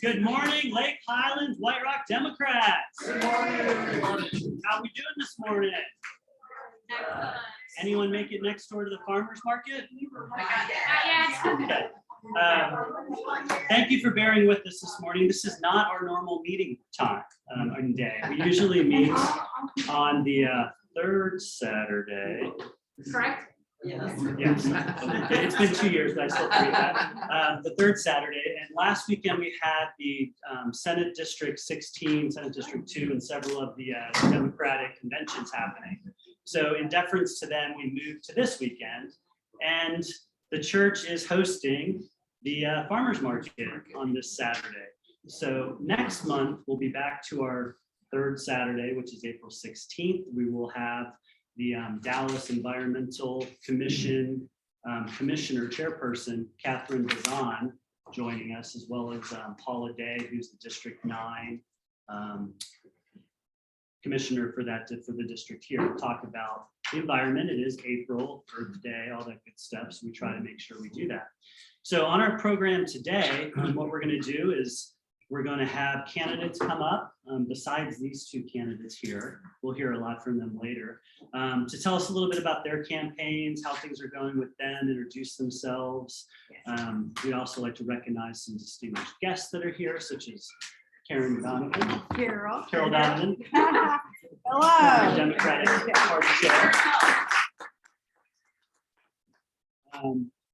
Good morning, Lake Highlands, White Rock Democrats. Good morning. How are we doing this morning? Anyone make it next door to the farmer's market? Okay. Thank you for bearing with us this morning. This is not our normal meeting time and day. We usually meet on the third Saturday. Correct? Yes. It's been 2 years, but I still forget that. The third Saturday, and last weekend we had the Senate District 16, Senate District 2, and several of the Democratic conventions happening. So in deference to them, we moved to this weekend, and the church is hosting the farmers market on this Saturday. So next month, we'll be back to our third Saturday, which is April 16th. We will have the Dallas Environmental Commission Commissioner Chairperson, Catherine Bazan, joining us, as well as Paula Day, who's the District 9 Commissioner for the district here, to talk about the environment. It is April, Earth Day, all that good stuff. So we try to make sure we do that. So on our program today, what we're going to do is we're going to have candidates come up, besides these two candidates here. We'll hear a lot from them later, to tell us a little bit about their campaigns, how things are going with them, introduce themselves. We'd also like to recognize some distinguished guests that are here, such as Karen Donovan. Carol Donovan. Hello. Democratic Party Chair.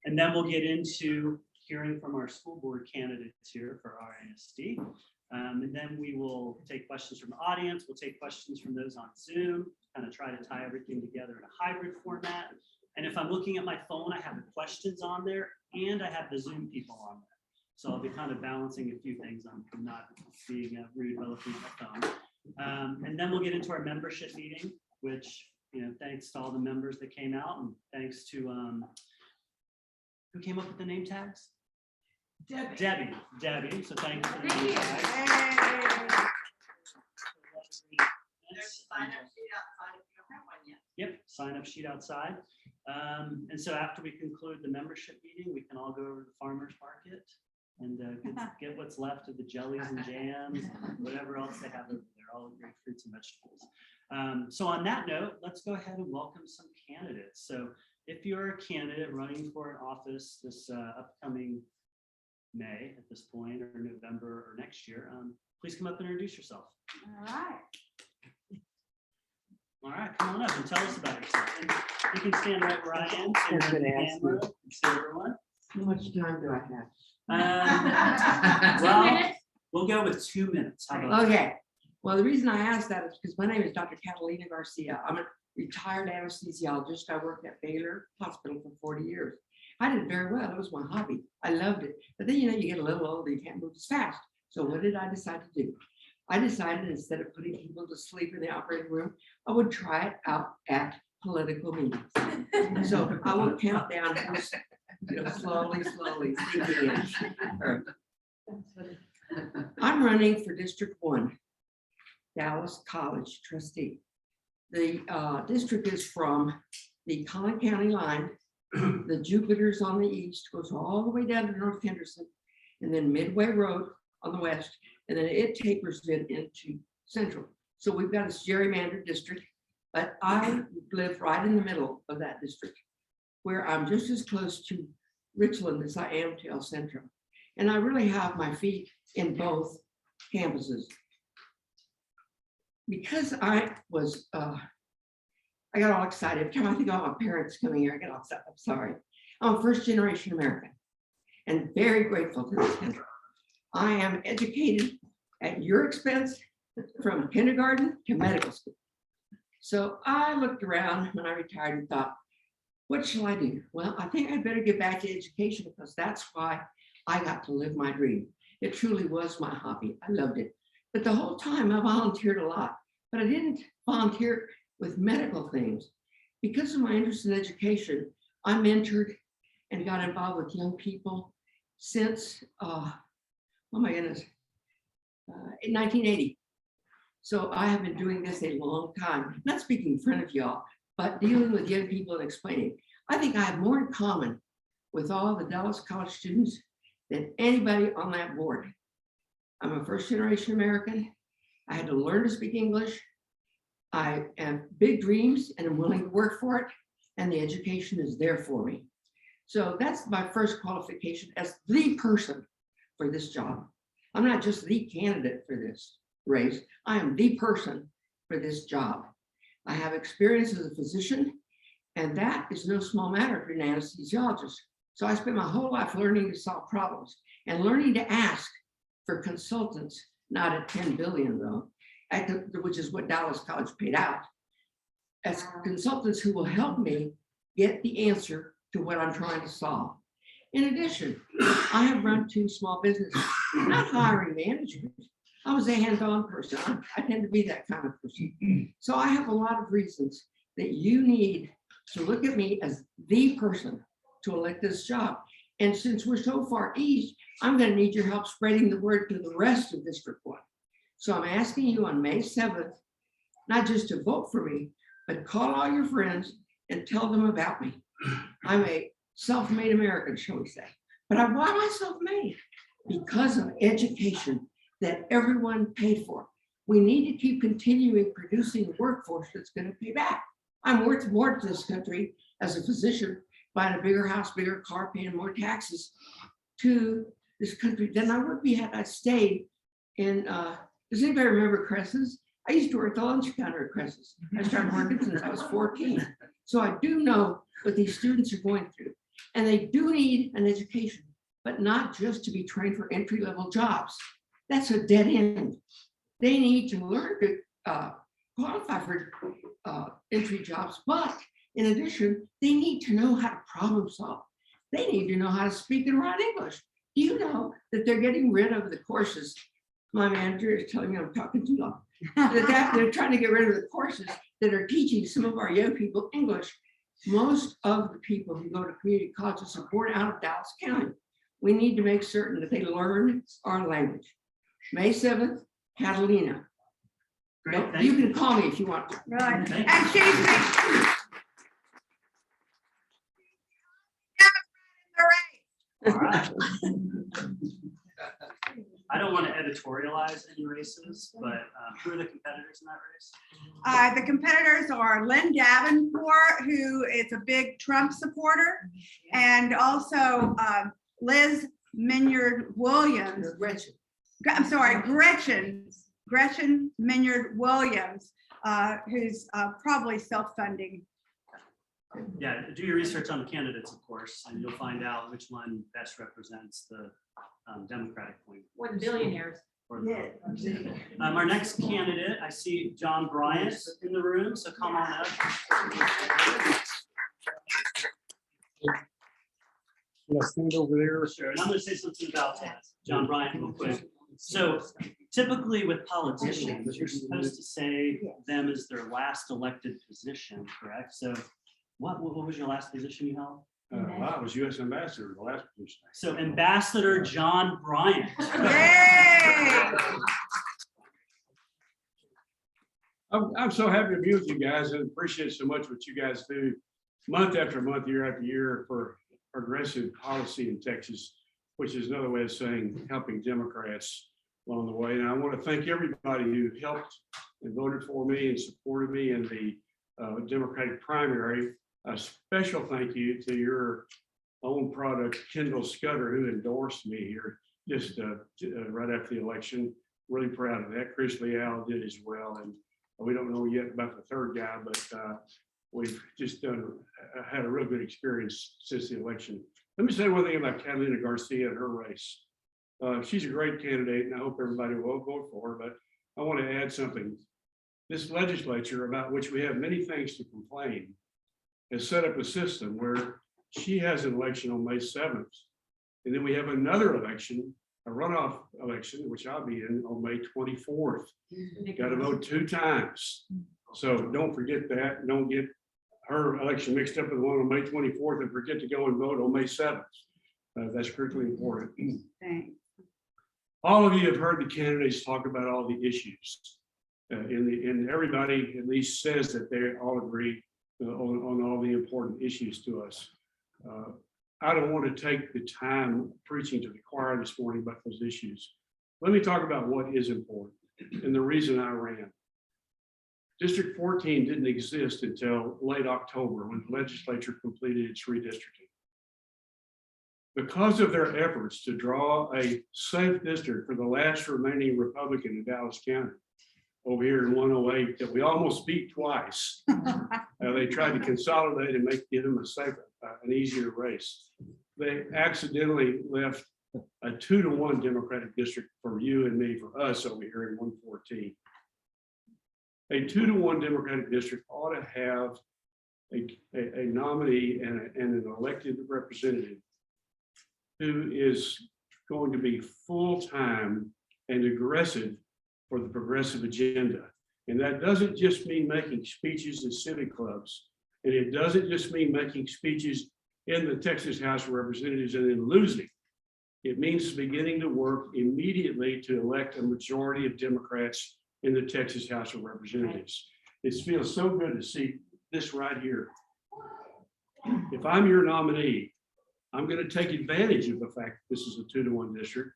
And then we'll get into hearing from our school board candidates here for our ISD. And then we will take questions from the audience. We'll take questions from those on Zoom, kind of try to tie everything together in a hybrid format. And if I'm looking at my phone, I have the questions on there and I have the Zoom people on there. So I'll be kind of balancing a few things. I'm not being rude while looking at my phone. And then we'll get into our membership meeting, which, thanks to all the members that came out, and thanks to who came up with the name tags? Debbie. So thank you for the name tags. There's a sign up sheet outside if you don't have one yet. Yep, sign up sheet outside. And so after we conclude the membership meeting, we can all go over to the farmer's market and get what's left of the jellies and jams, and whatever else they have over there, all the great fruits and vegetables. So on that note, let's go ahead and welcome some candidates. So if you're a candidate running for an office this upcoming May at this point, or November or next year, please come up and introduce yourself. All right, come on up and tell us about yourself. And you can stand right where I am. So you're in the camera and see everyone. How much time do I have? Well, we'll go with 2 minutes. How about Okay. Well, the reason I asked that is because my name is Dr. Catalina Garcia. I'm a retired anesthesiologist. I worked at Baylor Hospital for 40 years. I did very well. It was my hobby. I loved it. But then, you get a little older, you can't move as fast. So what did I decide to do? I decided instead of putting people to sleep in the operating room, I would try it out at political meetings. So I will count down, slowly sinking in. I'm running for District 1, Dallas College trustee. The district is from the Kile County line. The Jupiter's on the east, goes all the way down to North Henderson, and then Midway Road on the west, and then it tapers in into Central. So we've got a gerrymandered district, but I live right in the middle of that district, where I'm just as close to Richland as I am to El Centro. And I really have my feet in both campuses. Because I got all excited. Every time I think about my parents coming here, I get all upset. I'm sorry. I'm a first generation American and very grateful to this country. I am educated at your expense from kindergarten to medical school. So I looked around when I retired and thought, what shall I do? Well, I think I'd better get back to education because that's why I got to live my dream. It truly was my hobby. I loved it. But the whole time I volunteered a lot, but I didn't volunteer with medical things. Because of my interest in education, I mentored and got involved with young people since, oh my goodness, in 1980. So I have been doing this a long time, not speaking in front of y'all, but dealing with young people and explaining. I think I have more in common with all the Dallas College students than anybody on that board. I'm a first-generation American. I had to learn to speak English. I have big dreams and I'm willing to work for it, and the education is there for me. So that's my first qualification as the person for this job. I'm not just the candidate for this race. I am the person for this job. I have experience as a physician, and that is no small matter for an anesthesiologist. So I spent my whole life learning to solve problems and learning to ask for consultants, not at 10 billion though, which is what Dallas College paid out, as consultants who will help me get the answer to what I'm trying to solve. In addition, I have run 2 small businesses, not hiring management. I was a hands-on person. I tend to be that kind of person. So I have a lot of reasons that you need to look at me as the person to elect this job. And since we're so far east, I'm going to need your help spreading the word to the rest of District 1. So I'm asking you on May 7th, not just to vote for me, but call all your friends and tell them about me. I'm a self-made American, shall we say. But why am I self-made? Because of education that everyone paid for. We need to keep continuing producing a workforce that's going to pay back. I'm worth more to this country as a physician, buying a bigger house, bigger car, paying more taxes to this country than I would be had I stayed in, does anybody remember Cresses? I used to work the lunch counter at Cresses. I started working since I was 14. So I do know what these students are going through. And they do need an education, but not just to be trained for entry-level jobs. That's a dead end. They need to learn to qualify for entry jobs, but in addition, they need to know how to problem solve. They need to know how to speak and write English. Do you know that they're getting rid of the courses? My manager is telling me I'm talking too long. They're trying to get rid of the courses that are teaching some of our young people English. Most of the people who go to community colleges are born out of Dallas County. We need to make certain that they learn our language. May 7th, Catalina. Great, thank You can call me if you want to. Right. Thank And she's All right. I don't want to editorialize any races, but who are the competitors in that race? the competitors are Lynn Davenport, who is a big Trump supporter, and also Liz Minyard Williams. Gretchen. I'm sorry, Gretchen Minyard Williams, who's probably self-funding. Yeah, do your research on the candidates, of course, and you'll find out which one best represents the Democratic point. Or the billionaires. Or the- our next candidate, I see John Bryant in the room, so come on up. Stand over there. Sure, and I'm going to say something about John Bryant real quick. So typically with politicians, you're supposed to say them as their last elected position, correct? So what was your last position you held? Well, I was U.S. ambassador, the last position. So Ambassador John Bryant. Yay! I'm so happy to be with you guys and appreciate so much what you guys do month after month, year after year for progressive policy in Texas, which is another way of saying helping Democrats along the way. And I want to thank everybody who helped and voted for me and supported me in the Democratic primary. A special thank you to your own product, Kendall Scudder, who endorsed me here just right after the election. Really proud of that. Chris Leal did as well. And we don't know yet about the third guy, but we've just had a real good experience since the election. Let me say one thing about Catalina Garcia and her race. She's a great candidate, and I hope everybody will vote for her, but I want to add something. This legislature, about which we have many things to complain, has set up a system where she has an election on May 7th. And then we have another election, a runoff election, which I'll be in on May 24th. Got to vote 2 times. So don't forget that. Don't get her election mixed up with the one on May 24th and forget to go and vote on May 7th. That's critically important. Thanks. All of you have heard the candidates talk about all the issues. And everybody at least says that they all agree on all the important issues to us. I don't want to take the time preaching to the choir this morning about those issues. Let me talk about what is important and the reason I ran. District 14 didn't exist until late October when the legislature completed its redistricting. Because of their efforts to draw a safe district for the last remaining Republican in Dallas County, over here in 108, that we almost beat twice. They tried to consolidate and give them a safer, an easier race. They accidentally left a 2-to-1 Democratic district for you and me, for us over here in 114. A 2-to-1 Democratic district ought to have a nominee and an elected representative who is going to be full-time and aggressive for the progressive agenda. And that doesn't just mean making speeches in civic clubs. And it doesn't just mean making speeches in the Texas House of Representatives and then losing. It means beginning to work immediately to elect a majority of Democrats in the Texas House of Representatives. It feels so good to see this right here. If I'm your nominee, I'm going to take advantage of the fact that this is a 2-to-1 district.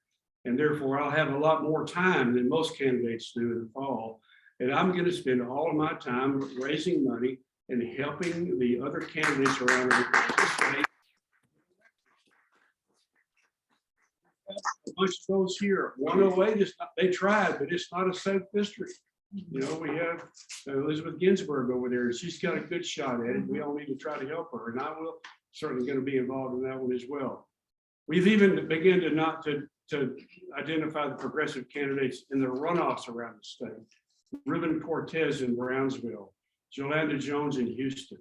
And therefore, I'll have a lot more time than most candidates do in the fall. And I'm going to spend all of my time raising money and helping the other candidates around the state. A bunch of those here. 108 is not, they tried, but it's not a safe district. You know, we have Elizabeth Ginsburg over there, and she's got a good shot at it. We all need to try to help her, and I will certainly going to be involved in that one as well. We've even begun to identify the progressive candidates in the runoffs around the state. Ruben Cortez in Brownsville, Jolanda Jones in Houston.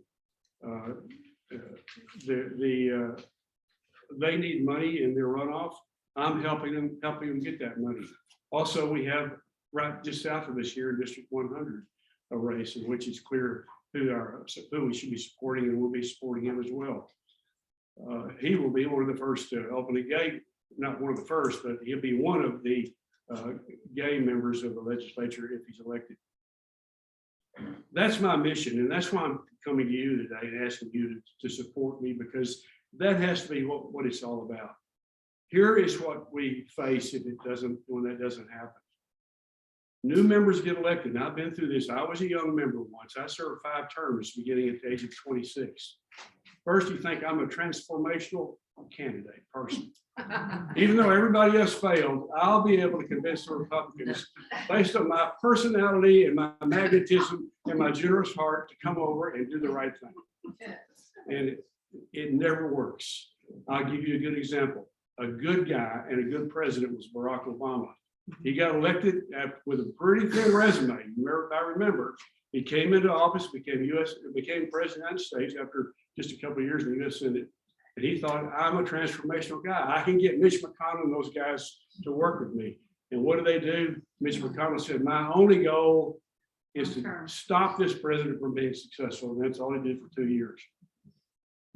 They need money in their runoff. I'm helping them get that money. Also, we have right just south of us here in District 100, a race in which it's clear who we should be supporting, and we'll be supporting him as well. He will be one of the first to open a gate, not one of the first, but he'll be one of the gay members of the legislature if he's elected. That's my mission, and that's why I'm coming to you today and asking you to support me, because that has to be what it's all about. Here is what we face when that doesn't happen. New members get elected, and I've been through this. I was a young member once. I served 5 terms beginning at the age of 26. First, you think I'm a transformational candidate person. Even though everybody else failed, I'll be able to convince the Republicans, based on my personality and my magnetism and my generous heart, to come over and do the right thing. And it never works. I'll give you a good example. A good guy and a good president was Barack Obama. He got elected with a pretty thin resume. I remember he came into office, became president of the United States after just a couple of years in the U.S. Senate. And he thought, I'm a transformational guy. I can get Mitch McConnell and those guys to work with me. And what do? Mitch McConnell said, my only goal is to stop this president from being successful. And that's all he did for 2 years.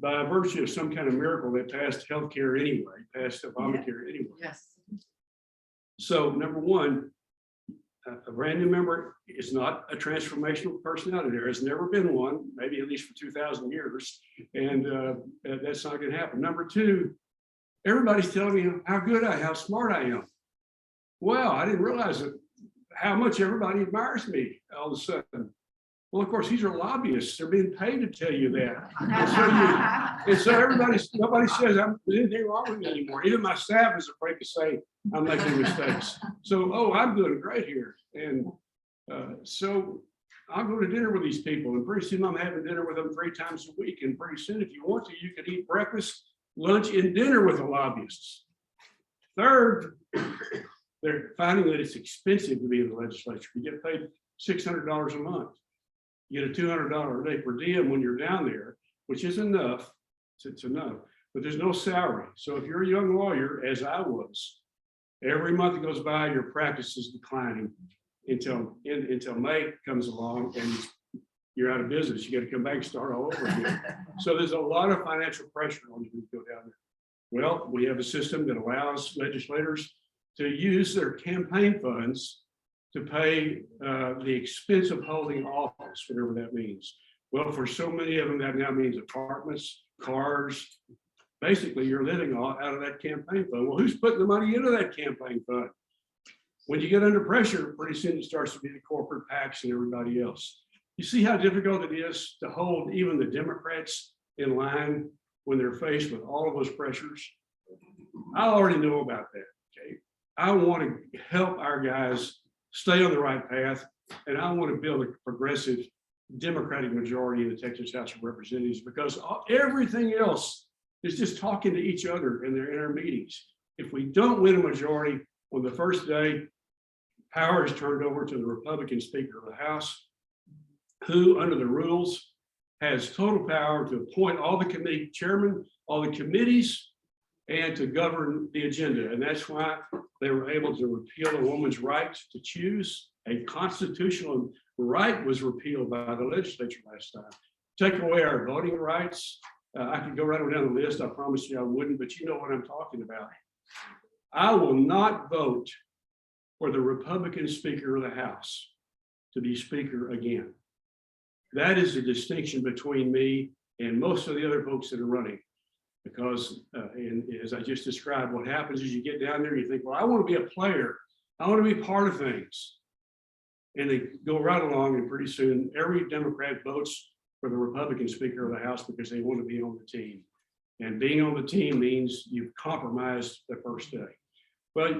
By virtue of some kind of miracle, they passed healthcare anyway, passed Obamacare anyway. Yes. So number one, a brand new member is not a transformational personality. There has never been one, maybe at least for 2,000 years. And that's not going to happen. Number two, everybody's telling me how good how smart I am. Well, I didn't realize how much everybody admires me all of a sudden. Well, of course, these are lobbyists. They're being paid to tell you that. And so nobody says there's anything wrong with me anymore. Even my staff is afraid to say I'm making mistakes. So, I'm doing great here. And so I'll go to dinner with these people, and pretty soon I'm having dinner with them 3 times a week. And pretty soon, if you want to, you could eat breakfast, lunch, and dinner with the lobbyists. Third, they're finding that it's expensive to be in the legislature. You get paid $600 a month. You get a $200 a day per diem when you're down there, which is enough. It's enough, but there's no salary. So if you're a young lawyer, as I was, every month that goes by, your practice is declining until May comes along and you're out of business. You got to come back and start all over again. So there's a lot of financial pressure on you to go down there. Well, we have a system that allows legislators to use their campaign funds to pay the expense of holding office, whatever that means. Well, for so many of them, that now means apartments, cars, basically you're living out of that campaign fund. Well, who's putting the money into that campaign fund? When you get under pressure, pretty soon it starts to be the corporate PACs and everybody else. You see how difficult it is to hold even the Democrats in line when they're faced with all of those pressures. I already know about that, okay? I want to help our guys stay on the right path, and I want to build a progressive Democratic majority in the Texas House of Representatives, because everything else is just talking to each other in their meetings. If we don't win a majority on the first day, power is turned over to the Republican Speaker of the House, who, under the rules, has total power to appoint all the committee chairmen, all the committees, and to govern the agenda. And that's why they were able to repeal a woman's right to choose. A constitutional right was repealed by the legislature last time. Take away our voting rights. I could go right on down the list. I promise you I wouldn't, but you know what I'm talking about. I will not vote for the Republican Speaker of the House to be Speaker again. That is the distinction between me and most of the other folks that are running. Because and as I just described, what happens is you get down there and you think, well, I want to be a player. I want to be part of things. And they go right along, and pretty soon every Democrat votes for the Republican Speaker of the House because they want to be on the team. And being on the team means you've compromised the first day. But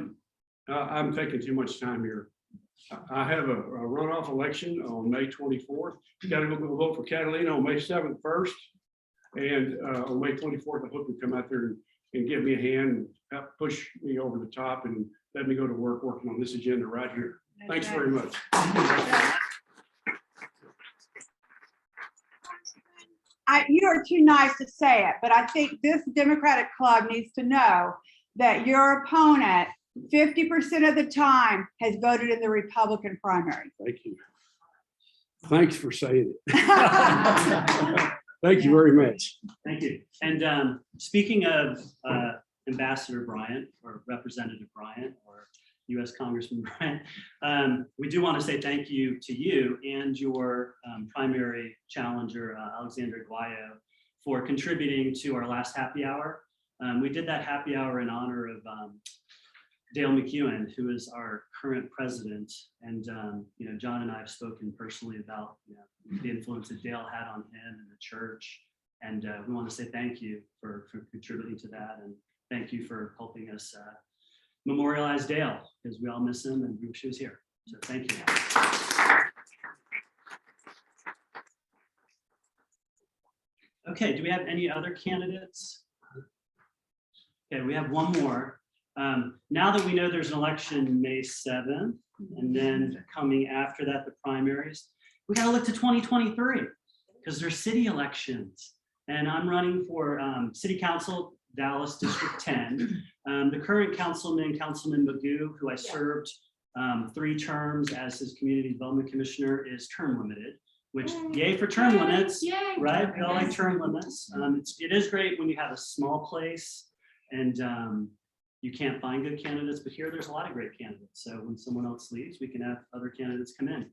I'm taking too much time here. I have a runoff election on May 24th. You got to go vote for Catalina on May 7th first. And on May 24th, I hope you come out there and give me a hand and help push me over the top and let me go to work working on this agenda right here. Thanks very much. You are too nice to say it, but I think this Democratic club needs to know that your opponent 50% of the time has voted in the Republican primary. Thank you. Thanks for saying it. Thank you very much. Thank you. And speaking of Ambassador Bryant or Representative Bryant or U.S. Congressman Bryant, we do want to say thank you to you and your primary challenger, Alexander Guayo, for contributing to our last happy hour. We did that happy hour in honor of Dale McGowan, who is our current president. And John and I have spoken personally about the influence that Dale had on him and the church. And we want to say thank you for contributing to that. And thank you for helping us memorialize Dale, because we all miss him and we wish he was here. So thank you. Okay, do we have any other candidates? Okay, we have one more. Now that we know there's an election May 7th, and then coming after that, the primaries, we got to look to 2023 because there's city elections. And I'm running for City Council, Dallas District 10. The current Councilman McGowan, who I served 3 terms as his Community Development Commissioner, is term limited, which yay for term limits, right? We all like term limits. It is great when you have a small place and you can't find good candidates, but here there's a lot of great candidates. So when someone else leaves, we can have other candidates come in.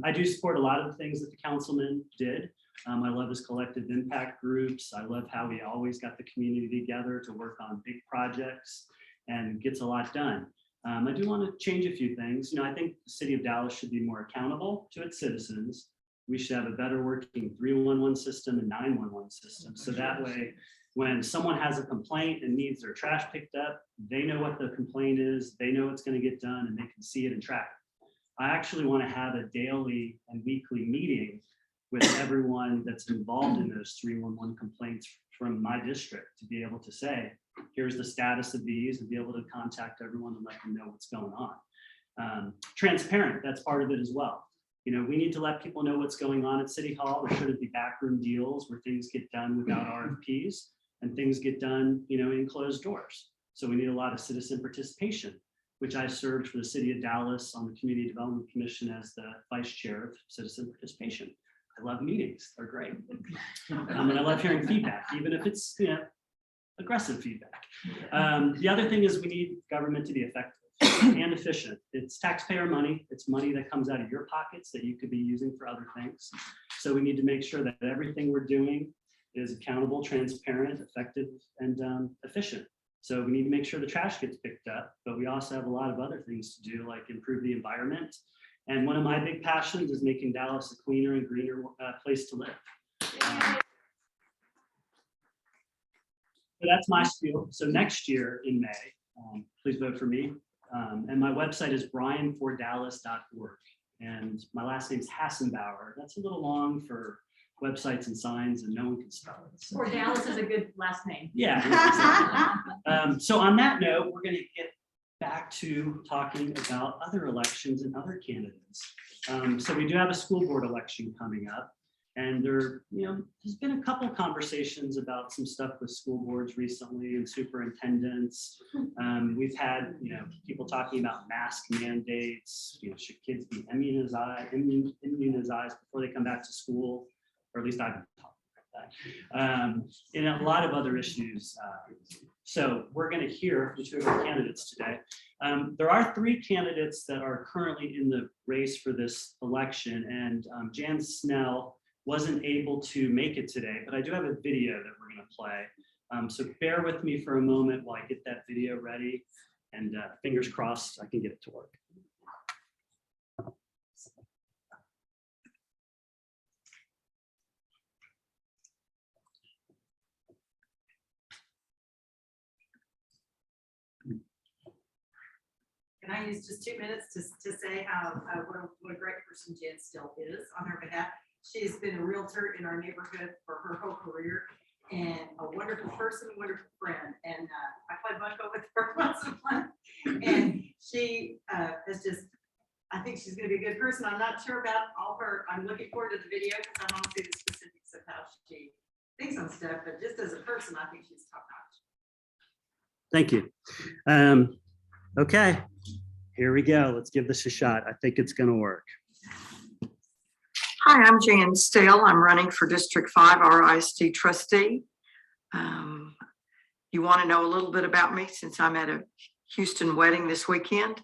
I do support a lot of the things that the councilman did. I love his collective impact groups. I love how he always got the community together to work on big projects and gets a lot done. I do want to change a few things. I think the city of Dallas should be more accountable to its citizens. We should have a better working 311 system and 911 system. So that way, when someone has a complaint and needs their trash picked up, they know what the complaint is, they know it's going to get done, and they can see it and track it. I actually want to have a daily and weekly meeting with everyone that's involved in those 311 complaints from my district to be able to say, here's the status of these, and be able to contact everyone and let them know what's going on. Transparent, that's part of it as well. We need to let people know what's going on at City Hall. There shouldn't be backroom deals where things get done without RFPs and things get done, in closed doors. So we need a lot of citizen participation, which I served for the city of Dallas on the Community Development Commission as the vice chair of citizen participation. I love meetings, they're great. And I love hearing feedback, even if it's aggressive feedback. The other thing is we need government to be effective and efficient. It's taxpayer money. It's money that comes out of your pockets that you could be using for other things. So we need to make sure that everything we're doing is accountable, transparent, effective, and efficient. So we need to make sure the trash gets picked up, but we also have a lot of other things to do, like improve the environment. And one of my big passions is making Dallas a cleaner and greener place to live. So that's my spiel. So next year in May, please vote for me. And my website is brianfordallas.org. And my last name is Hasenbauer. That's a little long for websites and signs, and no one can spell it. So. For Dallas is a good last name. Yeah. So on that note, we're going to get back to talking about other elections and other candidates. So we do have a school board election coming up, and there's been a couple of conversations about some stuff with school boards recently and superintendents. We've had people talking about mask mandates. Should kids be immunized before they come back to school? Or at least I've been talking about that. And a lot of other issues. So we're going to hear from two of our candidates today. There are 3 candidates that are currently in the race for this election, and Jan Snell wasn't able to make it today, but I do have a video that we're going to play. So bear with me for a moment while I get that video ready, and fingers crossed I can get it to work. Can I use just 2 minutes to say how what a great person Jan Stell is on her behalf? She's been a realtor in our neighborhood for her whole career and a wonderful person, wonderful friend. And I play bunco with her once in a while. And she is just, I think she's going to be a good person. I'm not sure about all her. I'm looking forward to the video because I want to see the specifics of how she thinks on stuff. But just as a person, I think she's top notch. Thank you. Okay, here we go. Let's give this a shot. I think it's going to work. Hi, I'm Jan Stell. I'm running for District 5 RISD trustee. You want to know a little bit about me since I'm at a Houston wedding this weekend.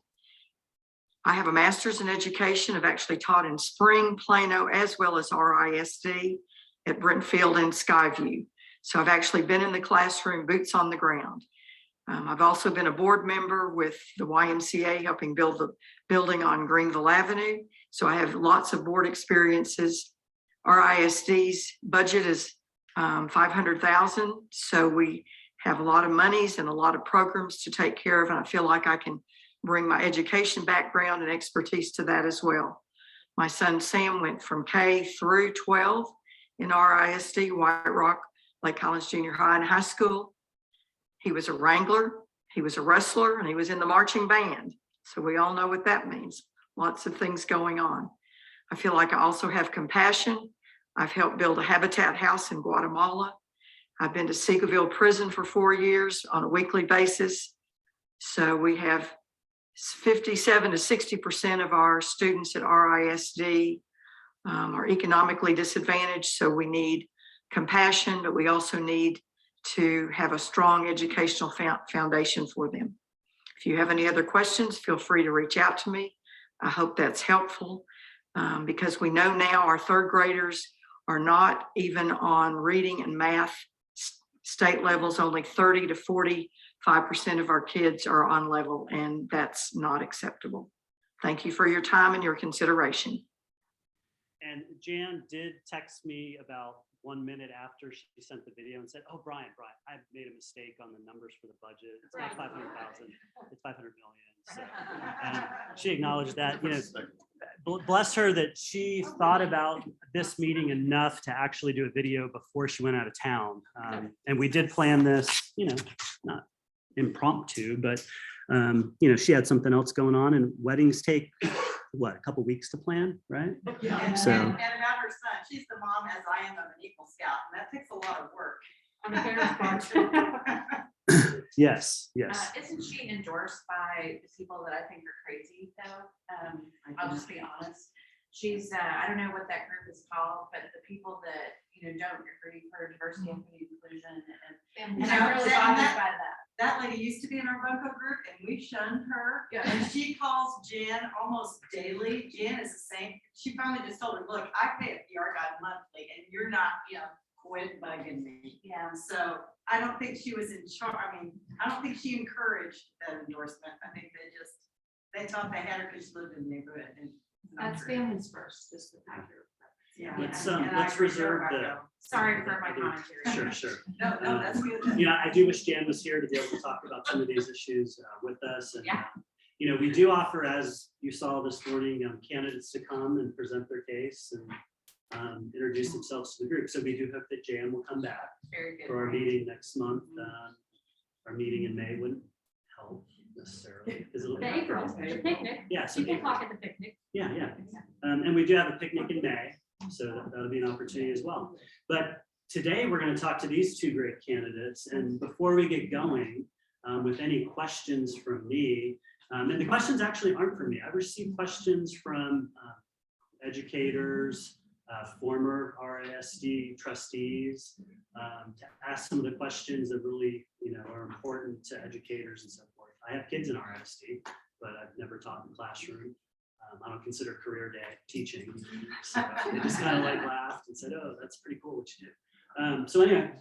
I have a master's in education. I've actually taught in Spring, Plano, as well as RISD at Brentfield and Skyview. So I've actually been in the classroom, boots on the ground. I've also been a board member with the YMCA, helping build the building on Greenville Avenue. So I have lots of board experiences. RISD's budget is $500,000. So we have a lot of monies and a lot of programs to take care of. And I feel like I can bring my education background and expertise to that as well. My son Sam went from K through 12 in RISD, White Rock, Lake Highlands Junior High and High School. He was a wrangler, he was a wrestler, and he was in the marching band. So we all know what that means. Lots of things going on. I feel like I also have compassion. I've helped build a Habitat house in Guatemala. I've been to Seagoville prison for 4 years on a weekly basis. So we have 57 to 60% of our students at RISD are economically disadvantaged. So we need compassion, but we also need to have a strong educational foundation for them. If you have any other questions, feel free to reach out to me. I hope that's helpful because we know now our 3rd graders are not even on reading and math state levels. Only 30 to 45% of our kids are on level, and that's not acceptable. Thank you for your time and your consideration. And Jan did text me about 1 minute after she sent the video and said, "Oh, Brian, I made a mistake on the numbers for the budget. It's not 500,000, it's 500 million." So she acknowledged that. Bless her that she thought about this meeting enough to actually do a video before she went out of town. And we did plan this, not impromptu, but she had something else going on, and weddings take what, a couple weeks to plan, right? Yeah. So and about her son, she's the mom as I am of an Eagle Scout, and that takes a lot of work. On the parents' part. yes. Isn't she endorsed by the people that I think are crazy though? I'll just be honest. She's, I don't know what that group is called, but the people that, don't agree for diversity, equity, inclusion. And I'm really bothered by that. That lady used to be in our bunco group and we shunned her. Yeah. And she calls Jen almost daily. Jen is the same. She finally just told her, "Look, I pay a PR guy monthly and you're not, quit bugging me. Yeah. So I don't think she was in charge. I mean, I don't think she encouraged that endorsement. I think they thought they had her because she lived in the neighborhood and. not That's true. families first, just the accurate. Yeah. Let's, and I let's agree reserve with her the. about Sorry for my commentary. Sure. No, that's good. Yeah, I do wish Jan was here to be able to talk about some of these issues with us. And, Yeah. you know, we do offer, as you saw this morning, candidates to come and present their case and introduce themselves to the group. So we do hope that Jan will come back Very good. for our meeting next month. Our meeting in May wouldn't help necessarily. Because it'll be The April, after the May. picnic. Yeah, so You can April. talk at the picnic. Yeah. And we do have a picnic in May, so that'll be an opportunity as well. But today, we're going to talk to these two great candidates. And before we get going with any questions from me, and the questions actually aren't from me. I've received questions from educators, former RISD trustees, to ask some of the questions that really, are important to educators and so forth. I have kids in RISD, but I've never taught in the classroom. I don't consider career day teaching. So they just kind of like laughed and said, oh, that's pretty cool what you do. So anyway,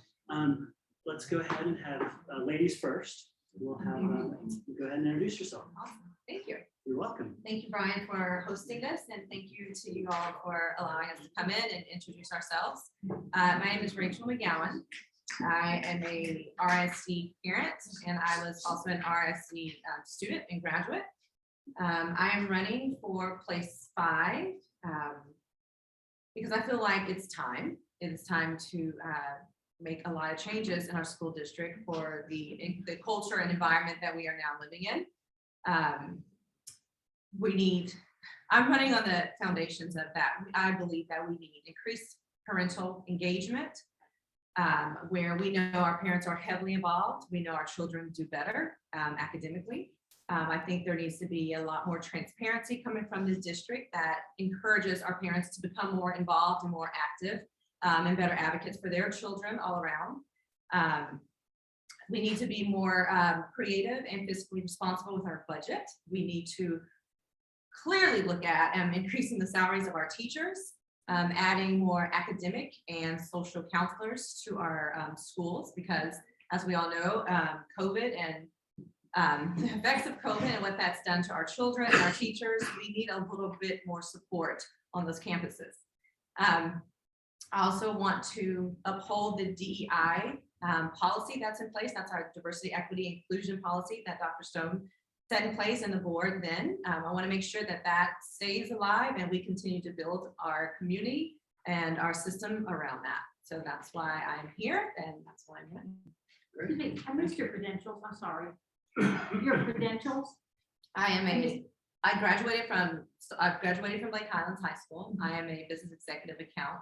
let's go ahead and have ladies first. We'll have, go ahead and introduce yourself. Awesome. Thank you. You're welcome. Thank you, Brian, for hosting this, and thank you to you all for allowing us to come in and introduce ourselves. My name is Racheal McGowan. I am a RISD parent, and I was also an RISD student and graduate. I am running for place 5 because I feel like it's time. It's time to make a lot of changes in our school district for the culture and environment that we are now living in. I'm running on the foundations of that. I believe that we need increased parental engagement, where we know our parents are heavily involved. We know our children do better academically. I think there needs to be a lot more transparency coming from this district that encourages our parents to become more involved and more active and better advocates for their children all around. We need to be more creative and fiscally responsible with our budget. We need to clearly look at increasing the salaries of our teachers, adding more academic and social counselors to our schools, because as we all know, COVID and the effects of COVID and what that's done to our children and our teachers, we need a little bit more support on those campuses. I also want to uphold the DEI policy that's in place. That's our diversity, equity, inclusion policy that Dr. Stone set in place in the board then. I want to make sure that that stays alive and we continue to build our community and our system around that. So that's why I'm here and that's why I'm running. I missed your credentials. I'm sorry. Your credentials? I've graduated from Lake Highlands High School. I am a business executive account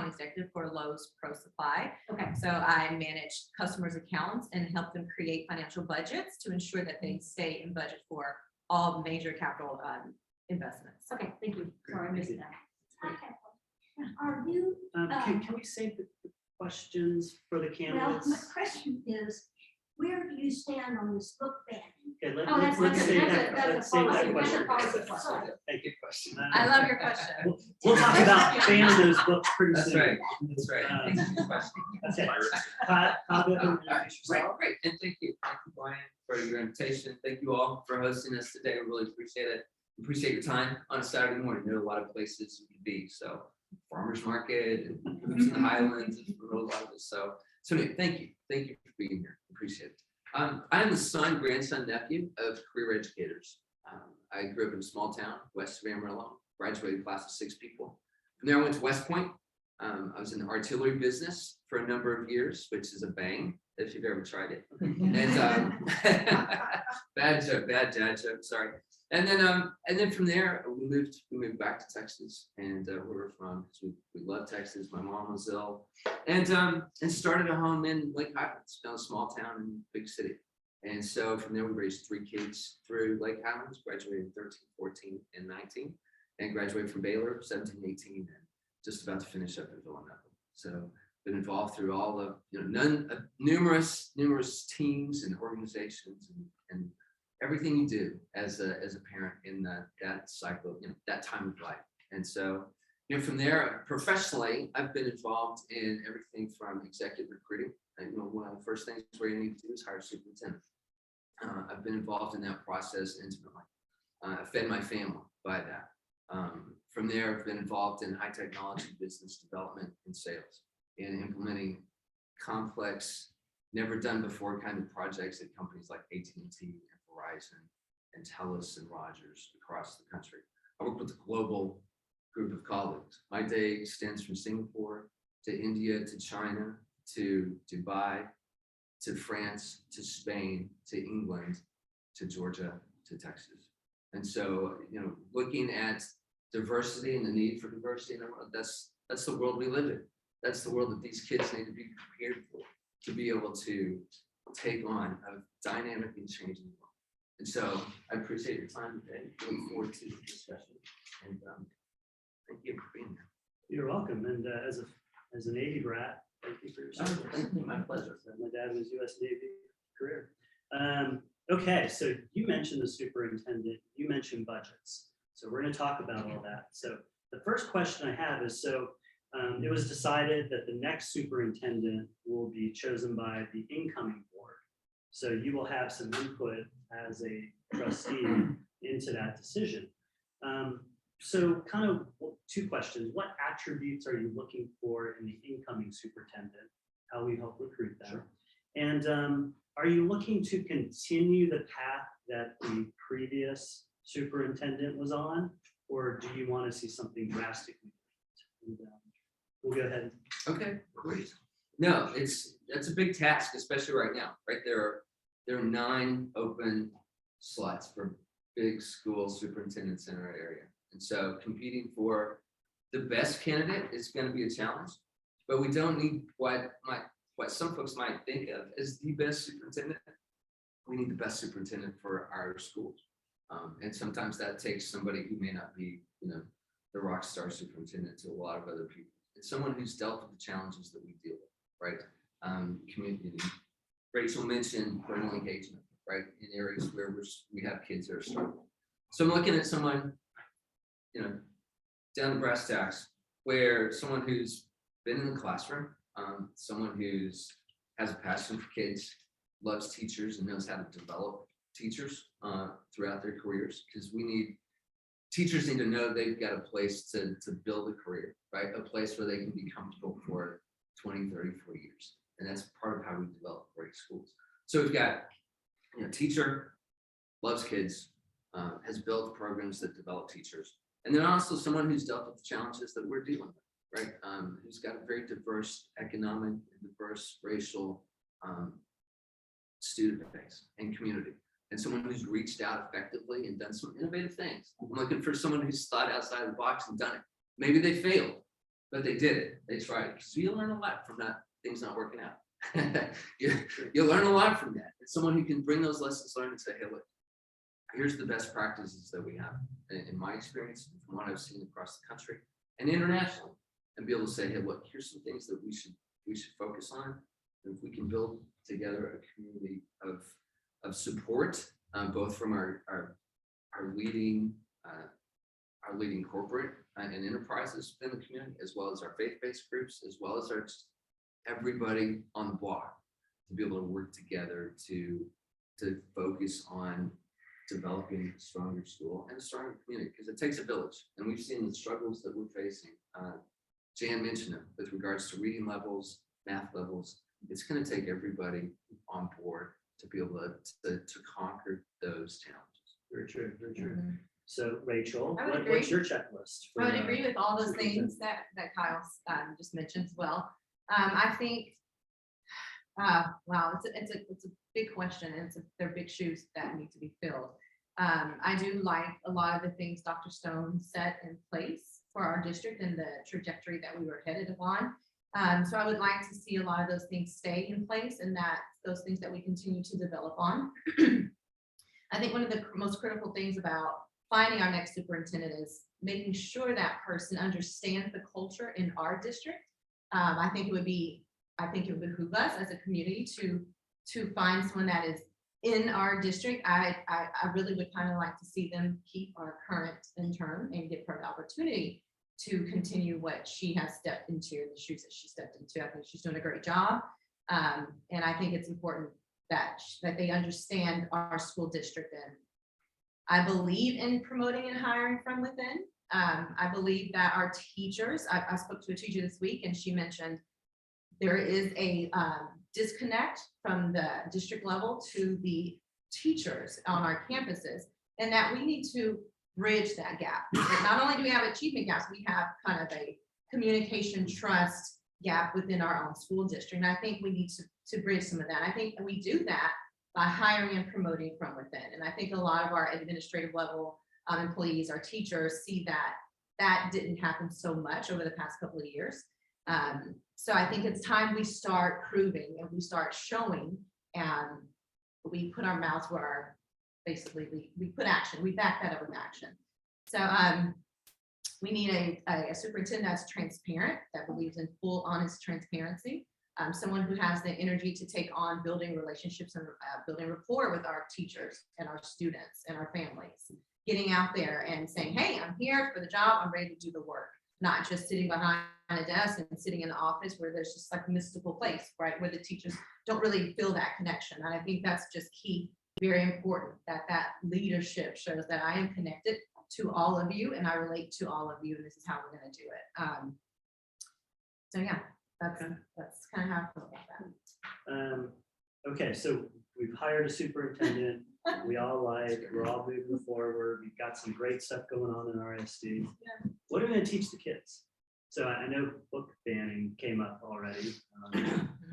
executive for Lowe's Pro Supply. Okay. So I manage customers' accounts and help them create financial budgets to ensure that they stay in budget for all major capital investments. Okay, thank you. Sorry, I missed that. Are you, Can we save the questions for the well, candidates? my question is, where do you stand on this book banning? Okay, Oh, let's save that. that's a Let's save that policy. That's a question. policy. Thank you. I love your question. We'll talk about banning those books pretty That's soon. right, that's right. Um, Thank you for the question. Okay. Kyle, go ahead and introduce Great, yourself. great, and thank you, Brian, for your invitation. Thank you all for hosting us today. I really appreciate it. Appreciate your time on a Saturday morning. There are a lot of places you can be, so farmers market and groups in the Highlands and a lot of this. So anyway, thank you for being here. Appreciate it. I'm the son, grandson, nephew of career educators. I grew up in a small town west of Amarillo, graduated class of 6 people. From there, I went to West Point. I was in the artillery business for a number of years, which is a bang if you've ever tried it. And bad dad joke, sorry. And then from there, we moved back to Texas, and where we're from, because we love Texas. My mom was ill, and started a home in Lake Highlands, a small town in big city. And so from there, we raised 3 kids through Lake Highlands, graduated 13, 14, and 19, and graduated from Baylor, 17, 18, and just about to finish up at Villanova. So been involved through all the, numerous teams and organizations and everything you do as a parent in that cycle, that time of life. And so from there, professionally, I've been involved in everything from executive recruiting. And, one of the first things where you need to do is hire a superintendent. I've been involved in that process intimately. I fed my family by that. From there, I've been involved in high technology business development and sales, and implementing complex, never done before kind of projects at companies like AT&T and Verizon and TELUS and Rogers across the country. I work with a global group of colleagues. My day extends from Singapore to India to China to Dubai to France to Spain to England to Georgia to Texas. And so, looking at diversity and the need for diversity in the world, that's the world we live in. That's the world that these kids need to be prepared for, to be able to take on a dynamic and changing world. And so I appreciate your time today. Look forward to the discussion. And thank you for being here. You're welcome. And as a Navy brat, thank you for your service. Thank you. My pleasure. My dad was U.S. Navy career. Okay, so you mentioned the superintendent, you mentioned budgets. So we're going to talk about all that. So the first question I have is, it was decided that the next superintendent will be chosen by the incoming board. So you will have some input as a trustee into that decision. So kind of two questions. What attributes are you looking for in the incoming superintendent? How we help recruit them? Sure. And are you looking to continue the path that the previous superintendent was on, or do you want to see something drastically different? And, we'll go ahead. Okay, great. No, that's a big task, especially right now. Right, there are 9 open slots for big school superintendents in our area, and so competing for the best candidate is going to be a challenge. But we don't need what some folks might think of as the best superintendent. We need the best superintendent for our schools, and sometimes that takes somebody who may not be, the rock star superintendent to a lot of other people. It's someone who's dealt with the challenges that we deal with, right? Community. Racheal mentioned parental engagement, right? In areas where we have kids that are struggling. So I'm looking at someone, down to brass tacks, where someone who's been in the classroom, someone who's has a passion for kids, loves teachers, and knows how to develop teachers throughout their careers, because teachers need to know they've got a place to build a career, right? A place where they can be comfortable for 20, 30, 40 years. And that's part of how we develop great schools. So we've got, teacher, loves kids, has built programs that develop teachers. And then also someone who's dealt with the challenges that we're dealing with, right? Who's got a very diverse economic, diverse racial student base and community. And someone who's reached out effectively and done some innovative things. I'm looking for someone who's thought outside the box and done it. Maybe they failed, but they did it. They tried it. So you learn a lot from things not working out. you learn a lot from that. It's someone who can bring those lessons learned and say, hey, look, here's the best practices that we have in my experience, from what I've seen across the country and internationally, and be able to say, hey, look, here's some things that we should focus on. And if we can build together a community of support, both from our leading corporate and enterprises within the community, as well as our faith-based groups, as well as everybody on the block, to be able to work together to focus on developing a stronger school and a stronger community, because it takes a village. And we've seen the struggles that we're facing. Jan mentioned it with regards to reading levels, math levels. It's going to take everybody on board to be able to conquer those challenges. Very true, very true. Mm-hmm. So Racheal, I would what's agree. your checklist? I would agree with all those things that Kyle just mentioned as well. I think, wow, it's a big question, and they're big shoes that need to be filled. I do like a lot of the things Dr. Stone set in place for our district and the trajectory that we were headed upon. So I would like to see a lot of those things stay in place, and that those things that we continue to develop on. I think one of the most critical things about finding our next superintendent is making sure that person understands the culture in our district. I think it would behoove us as a community to find someone that is in our district. I really would kind of like to see them keep our current intern and give her the opportunity to continue what she has stepped into, the shoes that she stepped into. I think she's doing a great job. And I think it's important that they understand our school district. And I believe in promoting and hiring from within. I believe that our teachers, I spoke to a teacher this week and she mentioned there is a disconnect from the district level to the teachers on our campuses, and that we need to bridge that gap. But not only do we have achievement gaps, we have kind of a communication trust gap within our own school district. And I think we need to bridge some of that. I think we do that by hiring and promoting from within. And I think a lot of our administrative level employees, our teachers, see that that didn't happen so much over the past couple of years. So I think it's time we start proving and we start showing, and we put our mouths where our, basically we put action, we back that up with action. So we need a superintendent that's transparent, that believes in full honest transparency. Someone who has the energy to take on building relationships and building rapport with our teachers and our students and our families. Getting out there and saying, hey, I'm here for the job, I'm ready to do the work. Not just sitting behind a desk and sitting in the office where there's just like a mystical place, right? Where the teachers don't really feel that connection. And I think that's just key, very important, that that leadership shows that I am connected to all of you and I relate to all of you, and this is how we're going to do it. So yeah, that's kind of how I feel about that. Okay, so we've hired a superintendent. We all like, we're all moving forward. We've got some great stuff going on in our ISD. What are we going to teach the kids? So I know book banning came up already,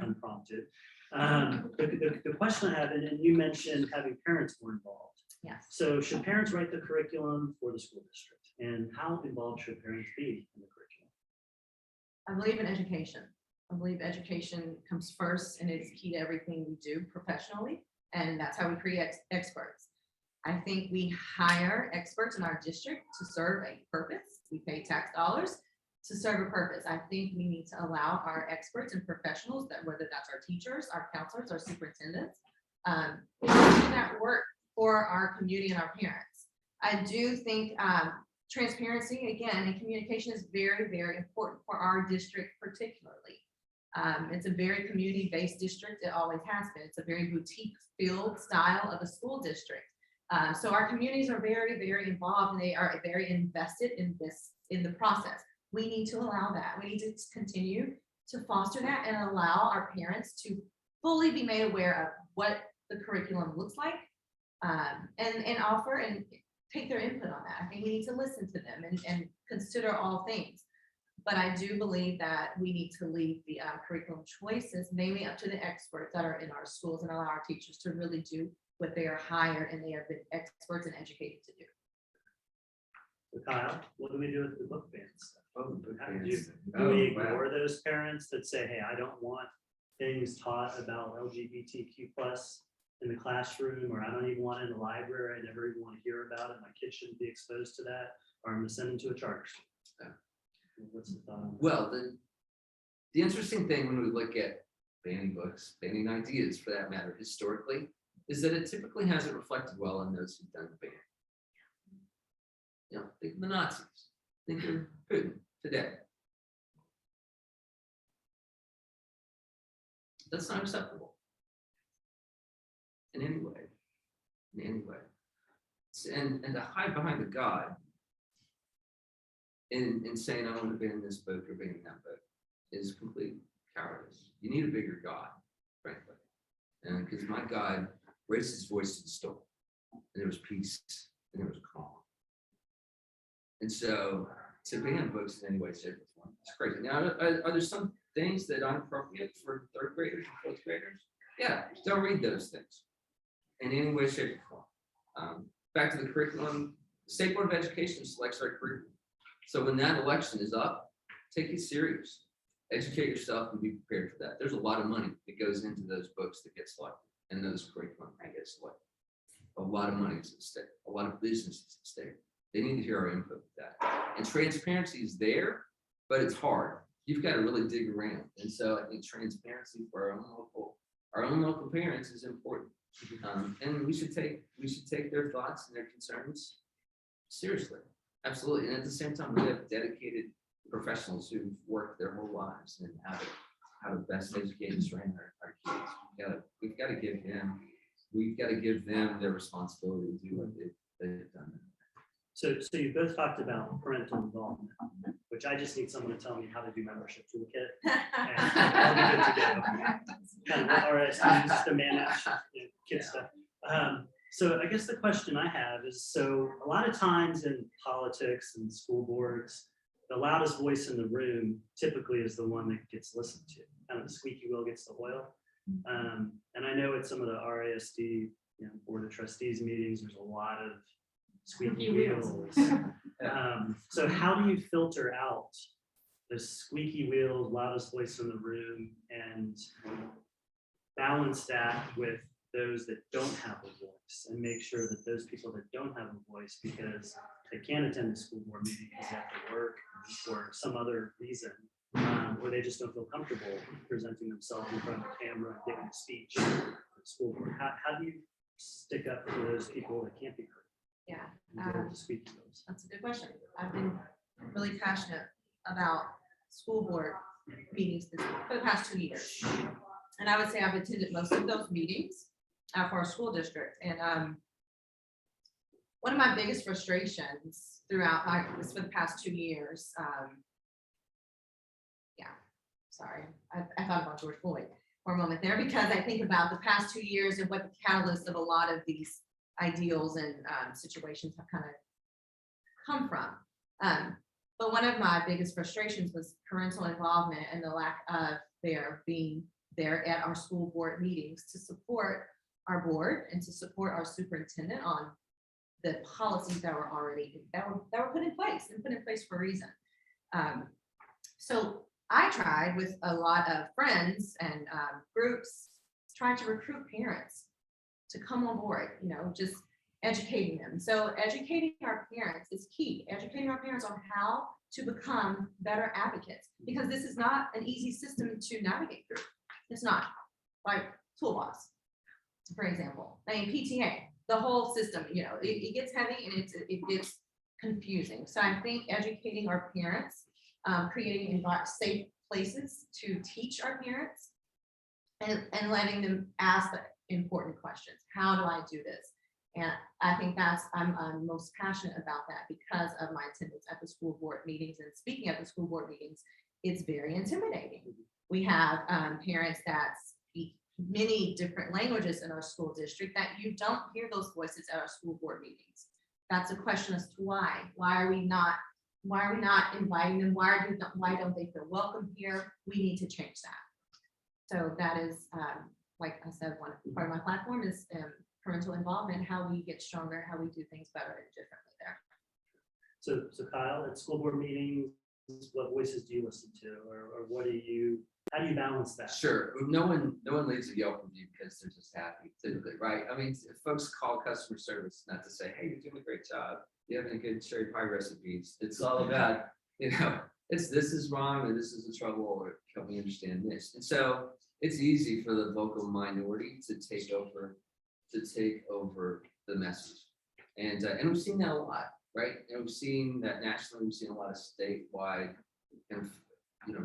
unprompted. The question I have, and you mentioned having parents more involved. Yes. So should parents write the curriculum for the school district? And how involved should parents be in the curriculum? I believe in education. I believe education comes first and it's key to everything we do professionally. And that's how we create experts. I think we hire experts in our district to serve a purpose. We pay tax dollars to serve a purpose. I think we need to allow our experts and professionals, that whether that's our teachers, our counselors, our superintendents, do that work for our community and our parents. I do think transparency, again, and communication is very, very important for our district particularly. It's a very community-based district. It always has been. It's a very boutique field style of a school district. So our communities are very, very involved, and they are very invested in the process. We need to allow that. We need to continue to foster that and allow our parents to fully be made aware of what the curriculum looks like, and offer and take their input on that. I think we need to listen to them and consider all things. But I do believe that we need to leave the curriculum choices mainly up to the experts that are in our schools, and allow our teachers to really do what they are hired and they have been experts and educated to do. So Kyle, what do we do with the book ban stuff? How do Oh, we wow. ignore those parents that say, hey, I don't want things taught about LGBTQ+ in the classroom, or I don't even want it in the library, I never even want to hear about it, my kid shouldn't be exposed to that, or I'm going to send them to a charter school? Yeah. What's the thought on that? Well, the interesting thing when we look at banning books, banning ideas for that matter, historically, is that it typically hasn't reflected well on those who've done the ban. You know, think of the Nazis, think of Putin today. That's not acceptable in any way, And to hide behind the God in saying I want to ban this book or ban that book is complete cowardice. You need a bigger God, frankly. And because my God raised his voice to the storm, and there was peace and there was calm. And so to ban books in any way, shape, or form, it's crazy. Now, are there some things that aren't appropriate for third graders and fourth graders? Yeah, don't read those things in any way, shape, or form. Back to the curriculum, the State Board of Education selects our curriculum. So when that election is up, take it serious. Educate yourself and be prepared for that. There's a lot of money that goes into those books that get selected and those curriculum that get selected. A lot of money is at stake, a lot of businesses at stake. They need to hear our input with that. And transparency is there, but it's hard. You've got to really dig around. And so I think transparency for our own local parents is important. And we should take their thoughts and their concerns seriously. Absolutely. And at the same time, we have dedicated professionals who've worked their whole lives and how to best educate and train our kids. We've got to give them their responsibility to do what they've done. So you both talked about parental involvement, which I just need someone to tell me how to do membership toolkit. And I'll be good to go. Kind of what RSD is to manage, kid stuff. So I guess the question I have is, so a lot of times in politics and school boards, the loudest voice in the room typically is the one that gets listened to. Kind of the squeaky wheel gets the oil. And I know at some of the RASD, Board of Trustees meetings, there's a lot of squeaky wheels. So how do you filter out the squeaky wheels, loudest voice in the room, and balance that with those that don't have a voice, and make sure that those people that don't have a voice, because they can't attend the school board meeting because they have to work or some other reason, or they just don't feel comfortable presenting themselves in front of the camera and giving a speech at the school board? How do you stick up for those people that can't be heard? Yeah, And deal with the squeaky wheels? that's a good question. I've been really passionate about school board meetings for the past 2 years. And I would say I've attended most of those meetings for our school district. And one of my biggest frustrations throughout this for the past 2 years, I thought about George Floyd for a moment there, because I think about the past 2 years and what the catalyst of a lot of these ideals and situations have kind of come from. But one of my biggest frustrations was parental involvement and the lack of their being there at our school board meetings to support our board and to support our superintendent on the policies that were already that were put in place for a reason. So I tried with a lot of friends and groups, trying to recruit parents to come on board, just educating them. So educating our parents is key. Educating our parents on how to become better advocates, because this is not an easy system to navigate through. It's not like toolbox, for example. I mean, PTA, the whole system, it gets heavy and it gets confusing. So I think educating our parents, creating safe places to teach our parents, and letting them ask the important questions. How do I do this? And I think I'm most passionate about that because of my attendance at the school board meetings and speaking at the school board meetings. It's very intimidating. We have parents that speak many different languages in our school district that you don't hear those voices at our school board meetings. That's a question as to why. Why are we not inviting them? Why don't they feel welcome here? We need to change that. So that is, like I said, one part of my platform is parental involvement, how we get stronger, how we do things better and differently there. So Kyle, at school board meetings, what voices do you listen to, or how do you balance that? Sure. No one leaves a Yelp review because they're just happy, typically, right? I mean, if folks call customer service not to say, hey, you're doing a great job, you have any good cherry pie recipes. It's all about, this is wrong, or this is the trouble, or help me understand this. And so it's easy for the vocal minority to take over the message. And we've seen that a lot, right? And we've seen that nationally. We've seen a lot of statewide kind of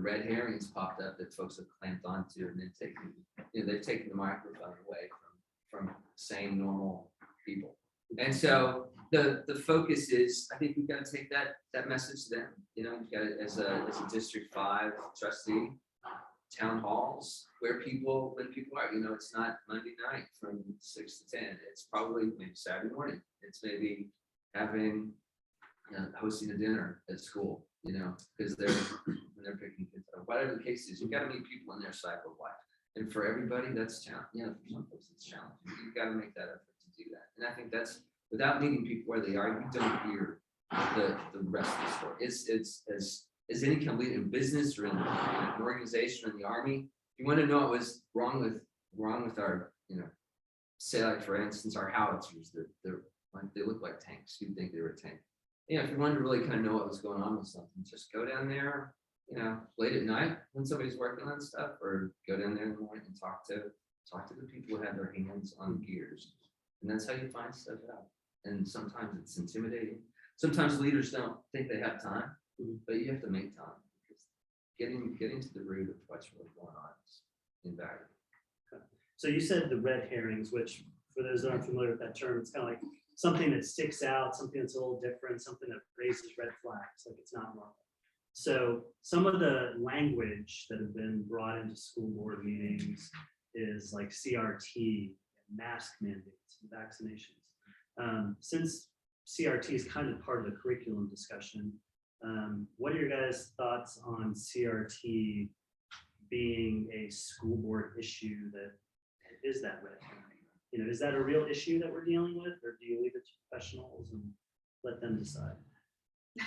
red herrings popped up that folks have clamped onto, and then they've taken the microphone away from sane, normal people. And so the focus is, I think we've got to take that message to them. You've got it as a District 5 trustee, town halls when people are, it's not Monday night from 6 to 10. It's probably maybe Saturday morning. It's maybe hosting a dinner at school, because they're picking kids up. Whatever the case is, you've got to meet people in their cycle of life. And for everybody, that's challenging. For some folks, it's challenging. You've got to make that effort to do that. And I think that's, without meeting people where they are, you don't hear the rest of the story. It's as any kind of leader in business or in an organization or in the Army. If you want to know what was wrong with our, say, like, for instance, our howitzers, they look like tanks. You'd think they were a tank. If you wanted to really kind of know what was going on with something, just go down there, late at night when somebody's working on stuff, or go down there in the morning and talk to the people who have their hands on gears. And that's how you find stuff out. And sometimes it's intimidating. sometimes leaders don't think they have time, but you have to make time. Because getting to the root of what's really going on is invaluable. So you said the red herrings, which for those that aren't familiar with that term, it's kind of like something that sticks out, something that's a little different, something that raises red flags, like it's not normal. So some of the language that have been brought into school board meetings is like CRT, mask mandates, and vaccinations. Since CRT is kind of part of the curriculum discussion, what are your guys' thoughts on CRT being a school board issue that is that red herring? You know, is that a real issue that we're dealing with, or do you leave it to professionals and let them decide?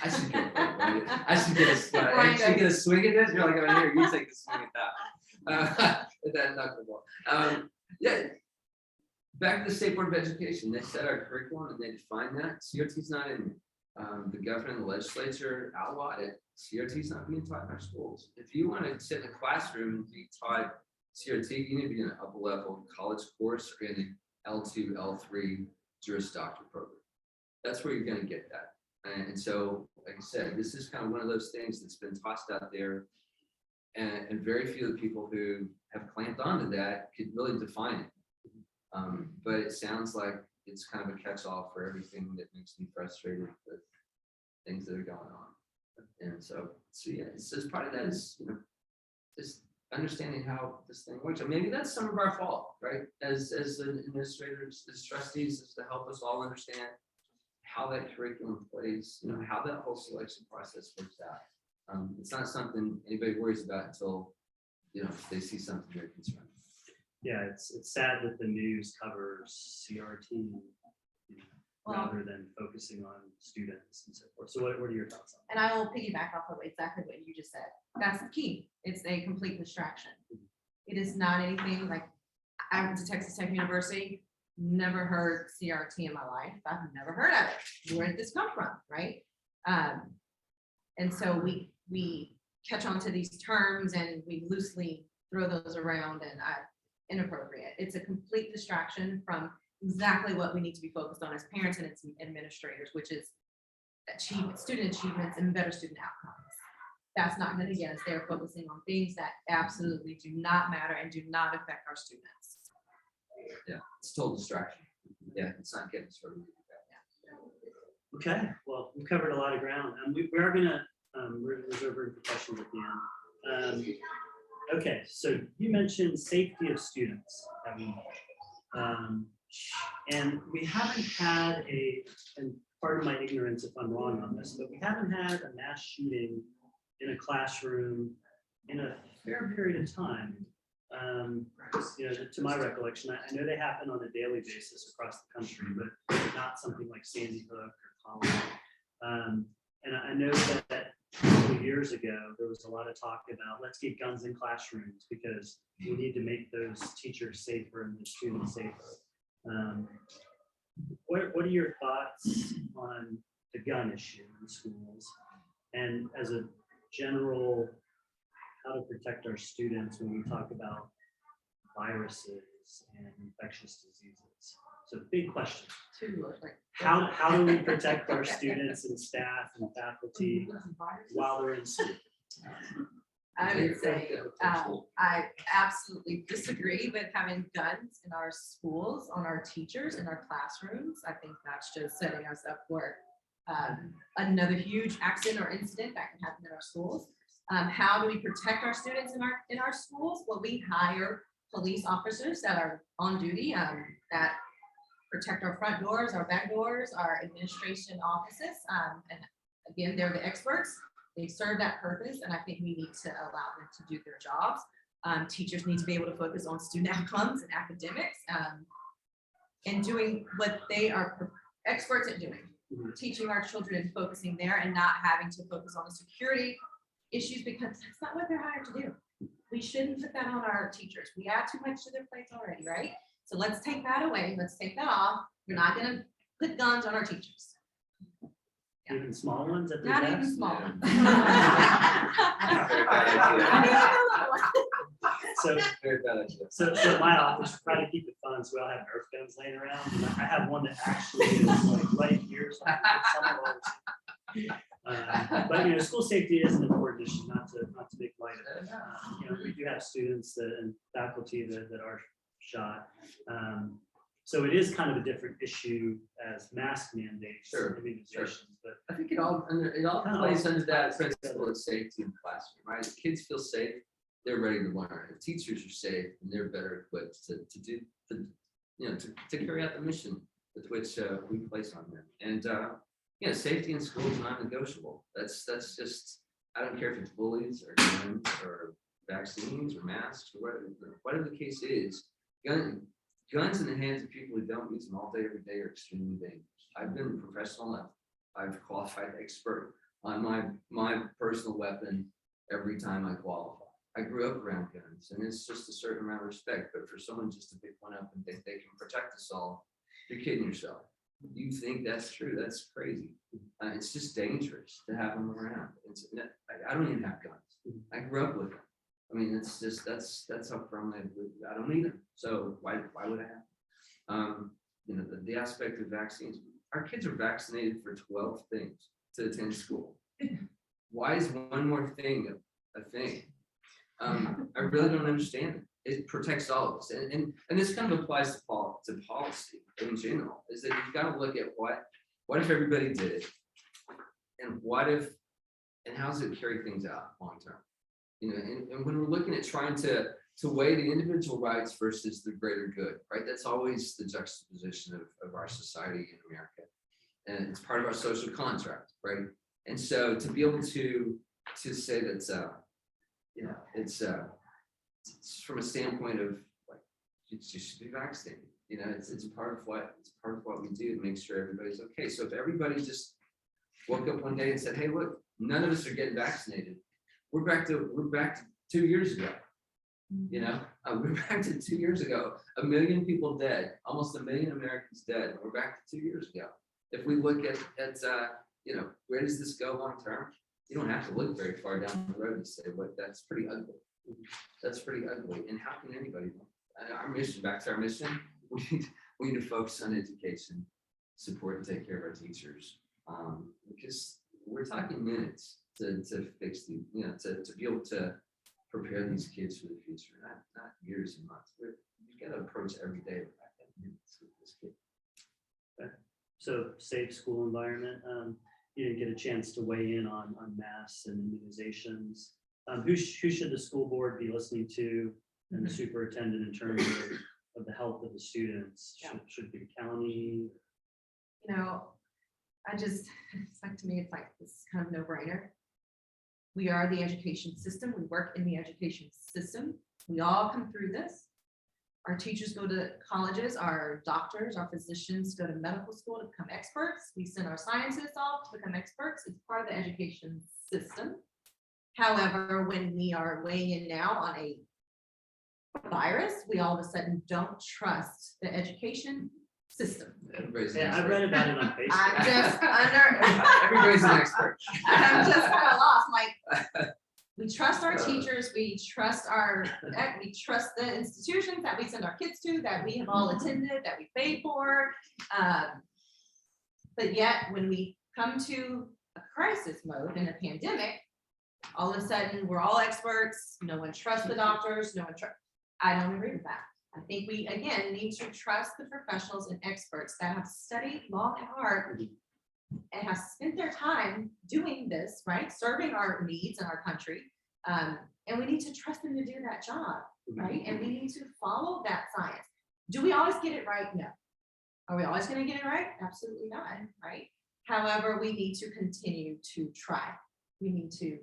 I should get a swing at this. You're like, oh, here, you take the swing at that. That's not the ball. Yeah. Back to the State Board of Education, they set our curriculum and they define that. CRT's not in the governor and the legislature outlawed it. CRT's not being taught in our schools. If you want to sit in a classroom and be taught CRT, you need to be in an upper level college course or in an L2, L3 Juris Doctor program. That's where you're going to get that. And so, like I said, this is kind of one of those things that's been tossed out there. And very few of the people who have clamped onto that could really define it. But it sounds like it's kind of a catch-all for everything that makes me frustrated with things that are going on. And so yeah, it's just part of that is, you know, just understanding how this thing works. And maybe that's some of our fault, right? As administrators, as trustees, is to help us all understand how that curriculum plays, you know, how that whole selection process works out. It's not something anybody worries about until, you know, they see something they're concerned. Yeah, it's sad that the news covers CRT, you know, rather than focusing on students and so forth. So what are your thoughts on that? And I will piggyback off of exactly what you just said. That's the key. It's a complete distraction. It is not anything like, I went to Texas Tech University, never heard CRT in my life. I've never heard of it. Where did this come from, right? And so we catch on to these terms and we loosely throw those around and inappropriate. It's a complete distraction from exactly what we need to be focused on as parents and as administrators, which is student achievements and better student outcomes. That's not going to get us there, focusing on things that absolutely do not matter and do not affect our students. Yeah, it's total distraction. Yeah, it's not getting us where we need to go. Okay, well, we've covered a lot of ground. We are going to reserve room for questions at the end. Okay, so you mentioned safety of students. And we haven't had and pardon my ignorance if I'm wrong on this, but we haven't had a mass shooting in a classroom in a fair period of time. You know, to my recollection, I know they happen on a daily basis across the country, but not something like Sandy Hook or Kile. And I know that a couple years ago, there was a lot of talk about let's get guns in classrooms because we need to make those teachers safer and the students safer. What are your thoughts on the gun issue in schools? And as a general, how to protect our students when we talk about viruses and infectious diseases? So big question. How do we protect our students and staff and faculty while they're in school? I would say I absolutely disagree with having guns in our schools, on our teachers, in our classrooms. I think that's just setting us up for another huge accident or incident that can happen in our schools. How do we protect our students in our schools? Well, we hire police officers that are on duty that protect our front doors, our back doors, our administration offices. And again, they're the experts. They serve that purpose, and I think we need to allow them to do their jobs. Teachers need to be able to focus on student outcomes and academics and doing what they are experts at doing, teaching our children and focusing there and not having to focus on the security issues because that's not what they're hired to do. We shouldn't put that on our teachers. We add too much to their plates already, right? So let's take that away. Let's take that off. We're not going to put guns on our teachers. Even small ones at the Not desks? even small ones. So, Very bad idea. so my office, try to keep it fun, so we all have Nerf guns laying around. And I have one that actually is like right here. So I can put someone over. But you know, school safety is an important issue, not to make light of it. You know, we do have students and faculty that are shot. So it is kind of a different issue as mask mandates. Sure, and immunizations, but I think it all Kind of plays all under that ties principle of safety in the classroom, right? If kids feel safe, they're ready to learn. If teachers are safe, then they're better equipped to carry out the mission with which we place on them. And yeah, safety in school is non-negotiable. That's just, I don't care if it's bullies or guns or vaccines or masks or whatever the case is. Guns in the hands of people who don't use them all day, every day are extremely dangerous. I've been professional. I've qualified expert on my personal weapon every time I qualify. I grew up around guns, and it's just a certain amount of respect. But for someone just to pick one up and think they can protect us all, you're kidding yourself. You think that's true? That's crazy. It's just dangerous to have them around. I don't even have guns. I grew up with them. I mean, it's just that's how firm I don't need them. So why would I have them? You know, the aspect of vaccines. Our kids are vaccinated for 12 things to attend school. Why is one more thing a thing? I really don't understand it. It protects all of us, and this kind of applies to policy in general. Is that you've got to look at what if everybody did it, and how does it carry things out long term? You know, and when we're looking at trying to weigh the individual rights versus the greater good, right? That's always the juxtaposition of our society in America, and it's part of our social contract, right? And so to be able to say that, you know, it's from a standpoint of like you should be vaccinated. You know, it's part of what we do to make sure everybody's okay. So if everybody just woke up one day and said, "Hey, look, none of us are getting vaccinated," we're back to 2 years ago. You know, we're back to 2 years ago. 1 million people dead, almost 1 million Americans dead. We're back to 2 years ago. If we look at you know, where does this go long term? You don't have to look very far down the road to say, "What? That's pretty ugly. That's pretty ugly." And how can anybody? Our mission, back to our mission, we need to focus on education, support and take care of our teachers, because we're talking minutes to fix the, you know, to be able to prepare these kids for the future, not years and months. You've got to approach every day with minutes with this kid. Okay. So safe school environment. You didn't get a chance to weigh in on masks and immunizations. Who should the school board be listening to and the superintendent in terms of the health of the students? Should it be the county? You know, it's like, to me, it's like this kind of no-brainer. We are the education system. We work in the education system. We all come through this. Our teachers go to colleges, our doctors, our physicians go to medical school to become experts. We send our scientists off to become experts. It's part of the education system. However, when we are weighing in now on a virus, we all of a sudden don't trust the education system. Everybody's Yeah, I read about it on Facebook. I'm just Everybody's an expert. I'm just kind of lost. Like, we trust our teachers, we trust the institutions that we send our kids to, that we have all attended, that we paid for. But yet, when we come to a crisis mode in a pandemic, all of a sudden we're all experts. No one trusts the doctors. I don't agree with that. I think we, again, need to trust the professionals and experts that have studied long and hard and have spent their time doing this, right? Serving our needs in our country. And we need to trust them to do that job, right? And we need to follow that science. Do we always get it right? No. Are we always going to get it right? Absolutely not, right? However, we need to continue to try. We need to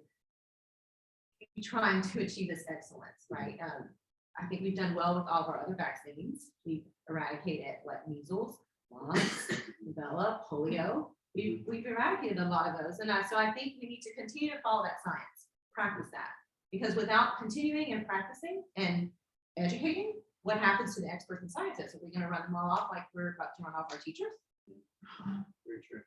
be trying to achieve this excellence, right? I think we've done well with all of our other vaccines. We've eradicated measles, mumps, rubella, polio. We've eradicated a lot of those. And so I think we need to continue to follow that science, practice that. Because without continuing and practicing and educating, what happens to the experts and scientists? Are we going to run them all off like we're about to run off our teachers? Very true.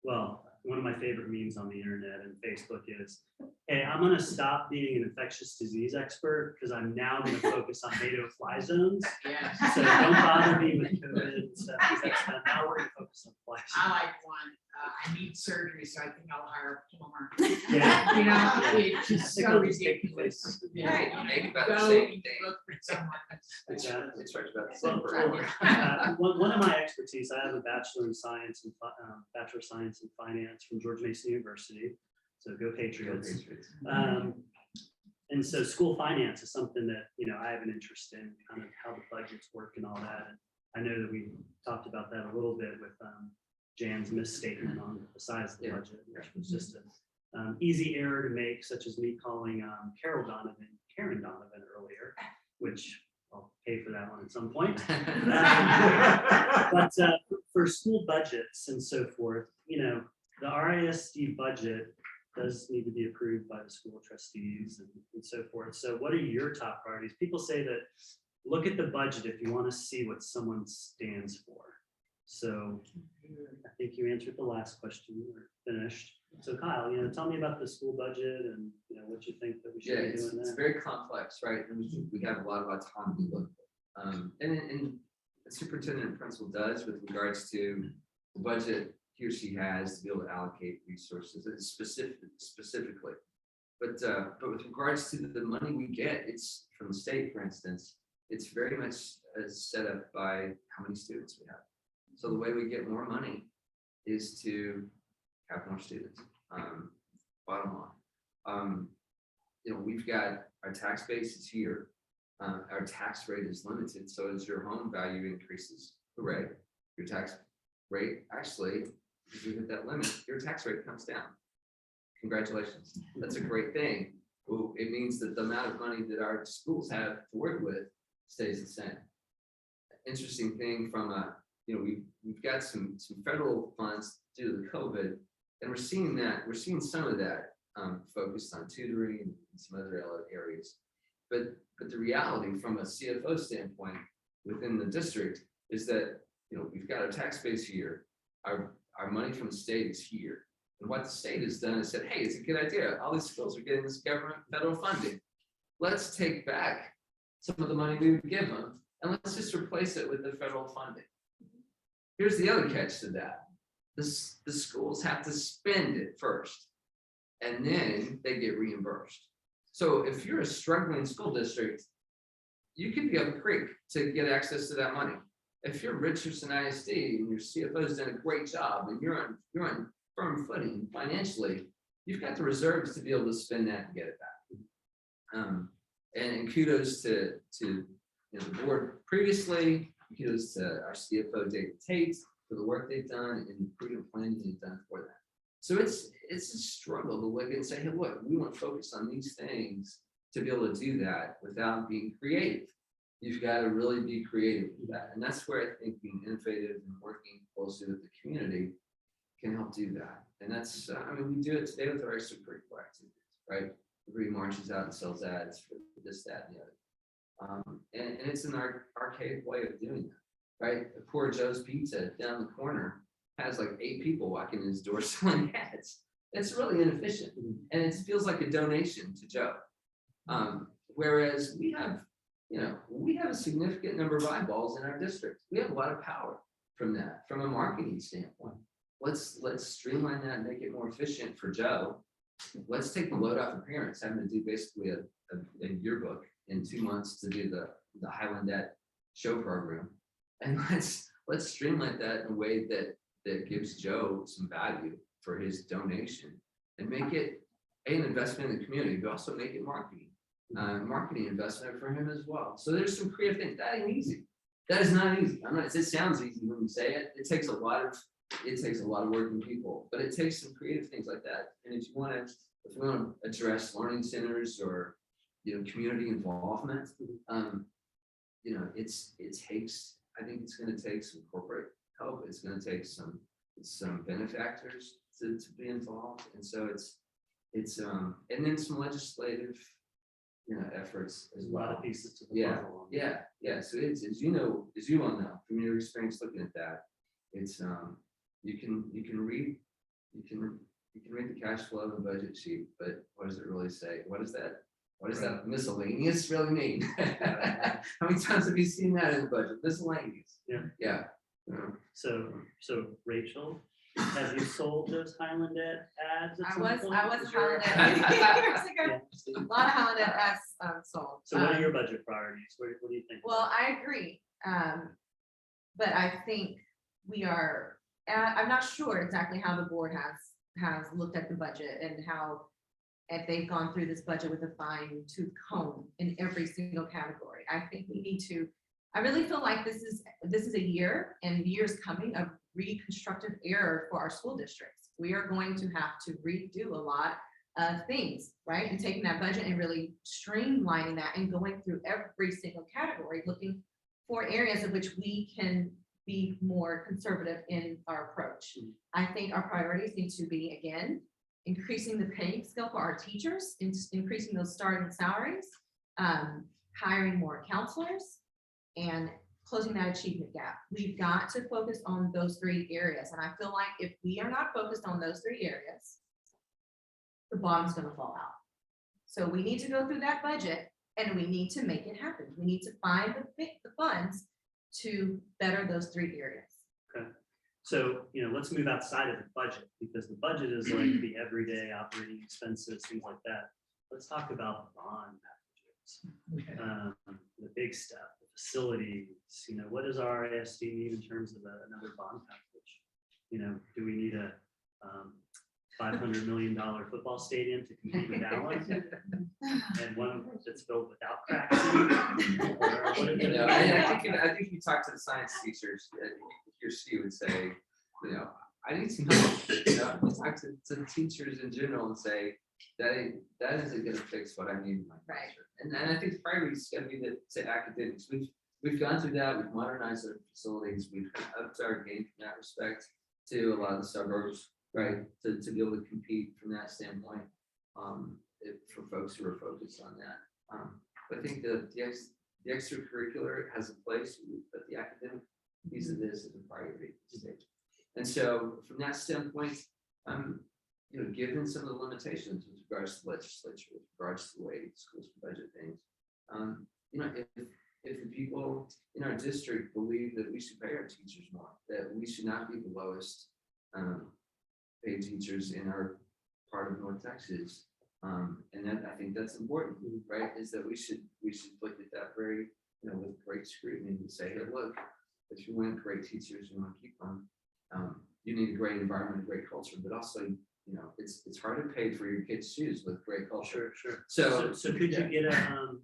Well, one of my favorite memes on the internet and Facebook is Hey, I'm gonna stop being an infectious disease expert because I'm now gonna focus on NATO fly zones. Yes. So don't bother me with COVID and stuff, 'cause that's done. Now we're gonna focus on fly I zones. like one. I need surgery, so I think I'll hire a plumber. Yeah. You know, it's I just think so I'll just take the ridiculous. place. Yeah, Right. you Think know, about the go same and thing. look for someone that's- It's right about the same. Well, one of my expertise, I have a bachelor in science and bachelor of science in finance from George Mason University. So go Patriots. And so school finance is something that, I have an interest in, kind of how the budgets work and all that. And I know that we talked about that a little bit with Jan's misstatement on the size of the Yeah. budget, which was just an easy error to make, such as me calling Karen Donovan earlier, which I'll pay for that one at some point. But for school budgets and so forth, the RISD budget does need to be approved by the school trustees and so forth. So what are your top priorities? People say that look at the budget if you want to see what someone stands for. So I think you answered the last question. We're finished. So Kyle, tell me about the school budget and what you think that we Yeah, should be it's doing there. very complex, right? And we have a lot of autonomy. And the superintendent and principal does with regards to the budget he or she has to be able to allocate resources specifically. But with regards to the money we get, it's from the state, for instance, it's very much set up by how many students we have. So the way we get more money is to have more students. Bottom line, we've got our tax base is here. Our tax rate is limited. So as your home value increases, hooray, your tax rate actually, if you hit that limit, your tax rate comes down. Congratulations. That's a great thing. Well, it means that the amount of money that our schools have to work with stays the same. Interesting thing from we've got some federal funds due to COVID, and we're seeing some of that focused on tutoring and some other areas. But the reality from a CFO standpoint within the district is that we've got a tax base here, our money from the state is here. And what the state has done is said, hey, it's a good idea. All these schools are getting this government federal funding. Let's take back some of the money we would give them and let's just replace it with the federal funding. Here's the other catch to that. The schools have to spend it first and then they get reimbursed. So if you're a struggling school district, you could be up a creek to get access to that money. If you're Richardson ISD and your CFO's done a great job and you're on firm footing financially, you've got the reserves to be able to spend that and get it back. And kudos to the board previously, kudos to our CFO David Tate for the work they've done and prudent planning they've done for that. So it's a struggle to look and say, hey, look, we want to focus on these things to be able to do that without being creative. You've got to really be creative with that. And that's where I think being innovative and working closely with the community can help do that. And that's, we do it today with our extracurricular activities, right? Everybody marches out and sells ads for this, that, and the other. And it's an archaic way of doing that, right? Poor Joe's Pizza down the corner has like 8 people walking in his door selling ads. It's really inefficient. And it feels like a donation to Joe. Whereas we have a significant number of eyeballs in our district. We have a lot of power from that, from a marketing standpoint. Let's streamline that and make it more efficient for Joe. Let's take the load off of parents having to do basically a yearbook in 2 months to do the Highland show program. And let's streamline that in a way that gives Joe some value for his donation and make it an investment in the community, but also make it marketing investment for him as well. So there's some creative things. That ain't easy. That is not easy. It sounds easy when you say it. It takes a lot of working people, but it takes some creative things like that. And if we want to address learning centers or community involvement, I think it's going to take some corporate help. It's going to take some benefactors to be involved, and so it's and then some legislative efforts as well. A lot of pieces to the puzzle. Yeah. So it's as you all know from your experience looking at that, it's you can you can read the cash flow of the budget sheet, but what does it really say? What is that? What does that miscellaneous really mean? How many times have you seen that in the budget? Miscellaneous. Yeah. Yeah. So Racheal, have you sold those Highland ads? at I some was point? Highland Is your- years ago. Yeah. A lot of Highland ads sold. So what are your budget priorities? What do you think? Well, I agree. But I think we are, I'm not sure exactly how the board has looked at the budget and how, if they've gone through this budget with a fine tooth comb in every single category. I think we need to, I really feel like this is a year and years coming of reconstructive error for our school districts. We are going to have to redo a lot of things, right? And taking that budget and really streamlining that and going through every single category, looking for areas of which we can be more conservative in our approach. I think our priorities need to be, again, increasing the pay scale for our teachers, increasing those starting salaries, hiring more counselors, and closing that achievement gap. We've got to focus on those 3 areas. And I feel like if we are not focused on those 3 areas, the bottom's going to fall out. So we need to go through that budget and we need to make it happen. We need to find the funds to better those 3 areas. Okay. So, let's move outside of the budget, because the budget is like the everyday operating expenses, things like that. Let's talk about the bond packages. The big stuff, the facilities, what does our ISD need in terms of another bond package? Do we need a $500 million football stadium to compete with Allen? And one that's built without cracks? I think if you talk to the science teachers, he or she would say, I need some help. Talk to the teachers in general and say, that isn't going to fix what I need in my classroom. And I think the priority is going to be to academics. We've gone through that. We've modernized our facilities. We've upped our game in that respect to a lot of the suburbs, right? To be able to compete from that standpoint, for folks who are focused on that. I think the extracurricular has a place, but the academic piece of this is a priority stage. And so from that standpoint, given some of the limitations with regards to legislature, with regards to the way schools budget things, if the people in our district believe that we should pay our teachers more, that we should not be the lowest paid teachers in our part of North Texas, and that I think that's important, right? Is that we should look at that very, with great scrutiny and say, hey, look, if you want great teachers, you want to keep them. You need a great environment, a great culture, but also, it's hard to pay for your kids' shoes with great culture. Sure. So could you get a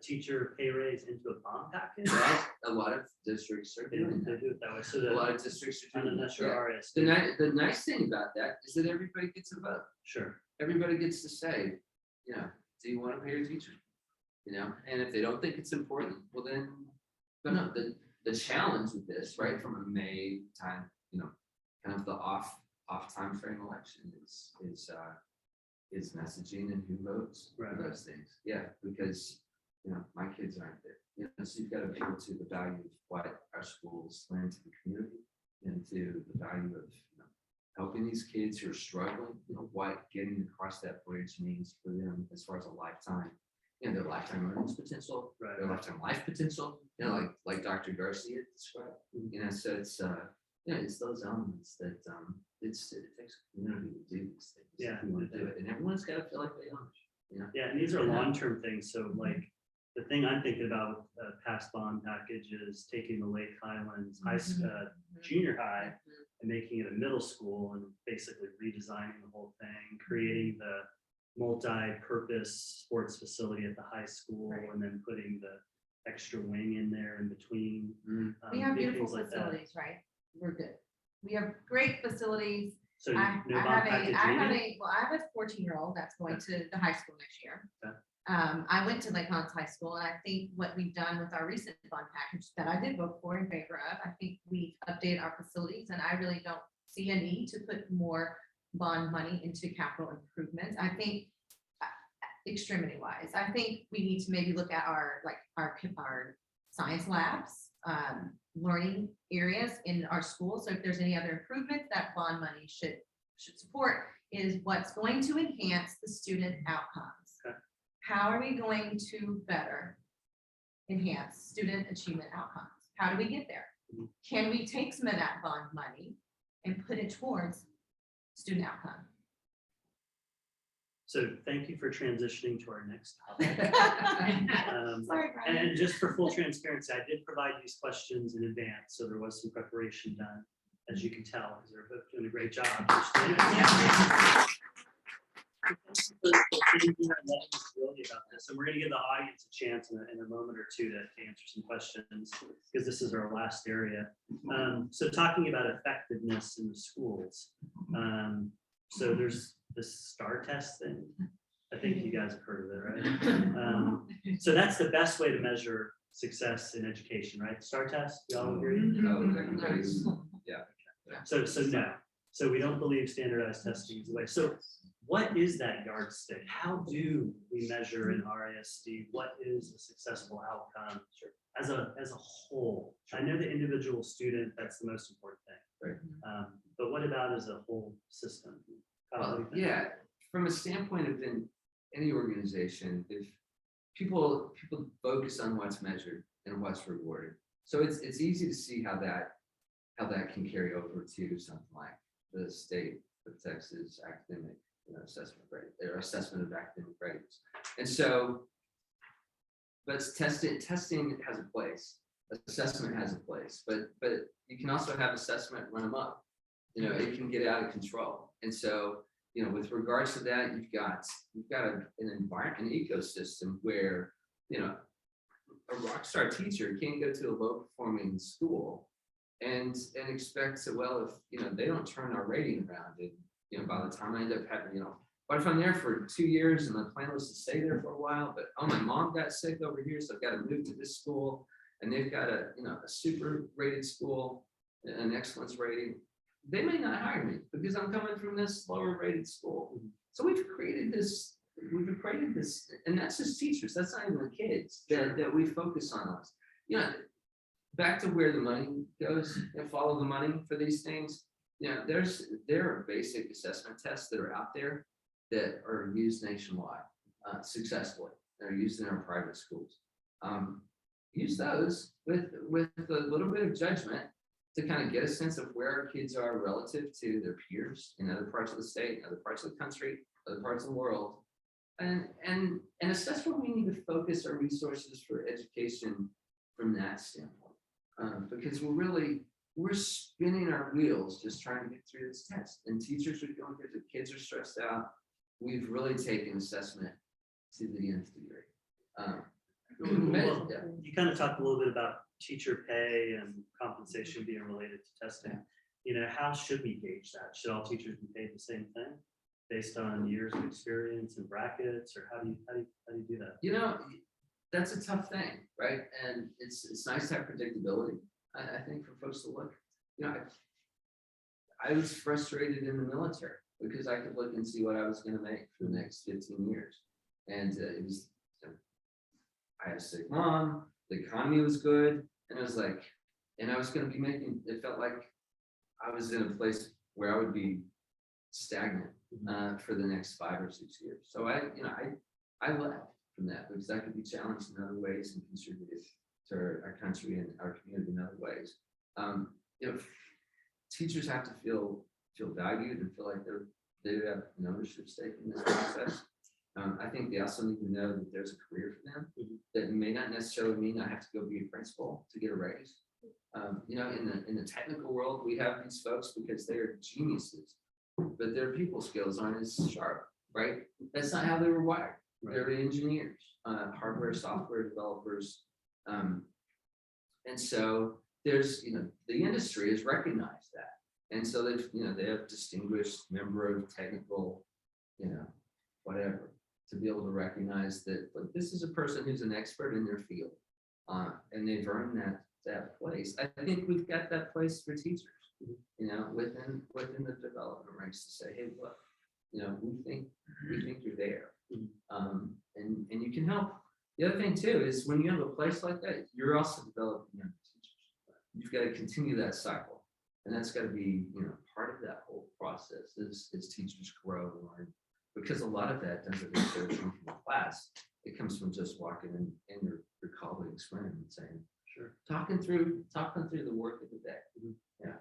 teacher pay raise into a bond package? right? A lot of districts are doing They that. do it that way. So A lot of districts are doing that. that's your RS. The nice thing about that is that everybody gets a vote. Sure. Everybody gets to say, do you want to pay your teacher? And if they don't think it's important, well then, but no, the challenge with this, right, from a May time, kind of the off time frame election is messaging and who votes for those things. Yeah, because my kids aren't there. So you've got to appeal to the value of what our schools lend to the community and to the value of helping these kids who are struggling, what getting across that bridge means for them as far as a lifetime, their lifetime earnings potential, their lifetime life potential, like Dr. Garcia described. So it's those elements that it takes a community to do these things. Yeah. If we want to do it, and everyone's got to feel like they own it. Yeah, and these are long-term things. So like the thing I'm thinking about with past bond package is taking the Lake Highlands junior high and making it a middle school and basically redesigning the whole thing, creating the multi-purpose sports facility at the high school, and then putting the extra wing in there in between. We have big beautiful things like that. facilities, right? We're good. We have great facilities. So I no have bond a, package I have needed? a, well, I have a 14-year-old that's going to the high school next year. Okay. I went to Lake Highlands High School, and I think what we've done with our recent bond package that I did vote for in favor of, I think we've updated our facilities, and I really don't see a need to put more bond money into capital improvements. I think extremity wise, I think we need to maybe look at our science labs, learning areas in our schools. So if there's any other improvements, that bond money should should support is what's going to enhance the student outcomes. Okay. How are we going to better enhance student achievement outcomes? How do we get there? Mhm. Can we take some of that bond money and put it towards student outcome? So thank you for transitioning to our next topic. Sorry, Brian. And just for full transparency, I did provide these questions in advance, so there was some preparation done, as you can tell, because they're both doing a great job. Really about this, and we're going to give the audience a chance in a moment or two to answer some questions, because this is our last area. So talking about effectiveness in the schools, so there's this STAR test thing. I think you guys have heard of it, right? So that's the best way to measure success in education, right? STAR test, we all agree? So no. So we don't believe standardized testing is the way. So what is that yardstick? How do we measure in RISD? What is a successful outcome as a whole? I know the individual student, that's the most important thing. Right. But what about as a whole system? Yeah, from a standpoint of any organization, if people focus on what's measured and what's rewarded, so it's easy to see how that can carry over to something like the state of Texas academic assessment grade, their assessment of academic grades. And so, but testing has a place, assessment has a place, but you can also have assessment run them up. It can get out of control. And so, with regards to that, you've got an environment, an ecosystem where, a rock star teacher can't go to a low performing school and expect to, well, if, they don't turn our rating around, and, by the time I end up having, what if I'm there for 2 years and the plan was to stay there for a while, but, oh, my mom got sick over here, so I've got to move to this school, and they've got a super rated school, an excellence rating. They may not hire me because I'm coming from this lower rated school. So we've created this, and that's just teachers. That's not even the kids that we focus on us. Back to where the money goes and follow the money for these things. There are basic assessment tests that are out there that are used nationwide successfully. They're used in our private schools. Use those with a little bit of judgment to kind of get a sense of where our kids are relative to their peers in other parts of the state, other parts of the country, other parts of the world, and assess where we need to focus our resources for education from that standpoint. Because we're spinning our wheels just trying to get through this test, and teachers are going through it, kids are stressed out. We've really taken assessment to the nth degree. You kind of talked a little bit about teacher pay and compensation being related to testing. How should we gauge that? Should all teachers be paid the same thing based on years of experience and brackets, or how do you do that? That's a tough thing, right? And it's nice to have predictability. I think for folks to look, I was frustrated in the military because I could look and see what I was going to make for the next 15 years. And it was, I had a sick mom, the economy was good, and it was like, and I was going to be making, it felt like I was in a place where I would be stagnant for the next 5 or 6 years. So I left from that because I could be challenged in other ways and contributed to our country and our community in other ways. Teachers have to feel valued and feel like they have an ownership stake in this process. I think they also need to know that there's a career for them that may not necessarily mean I have to go be a principal to get a raise. In the technical world, we have these folks because they're geniuses, but their people skills aren't as sharp, right? That's not how they were wired. Right. They're engineers, hardware, software developers. And so there's, the industry has recognized that. And so they have distinguished member of technical, whatever, to be able to recognize that, look, this is a person who's an expert in their field, and they've earned that place. I think we've got that place for teachers, within the development ranks to say, hey, look, we think you're there, and you can help. The other thing too is when you have a place like that, you're also developing young teachers. You've got to continue that cycle, and that's got to be part of that whole process is teachers grow and learn, because a lot of that doesn't necessarily come from a class. It comes from just walking in and your colleagues, friends, and saying, Sure. talking through the work of the day. Yeah.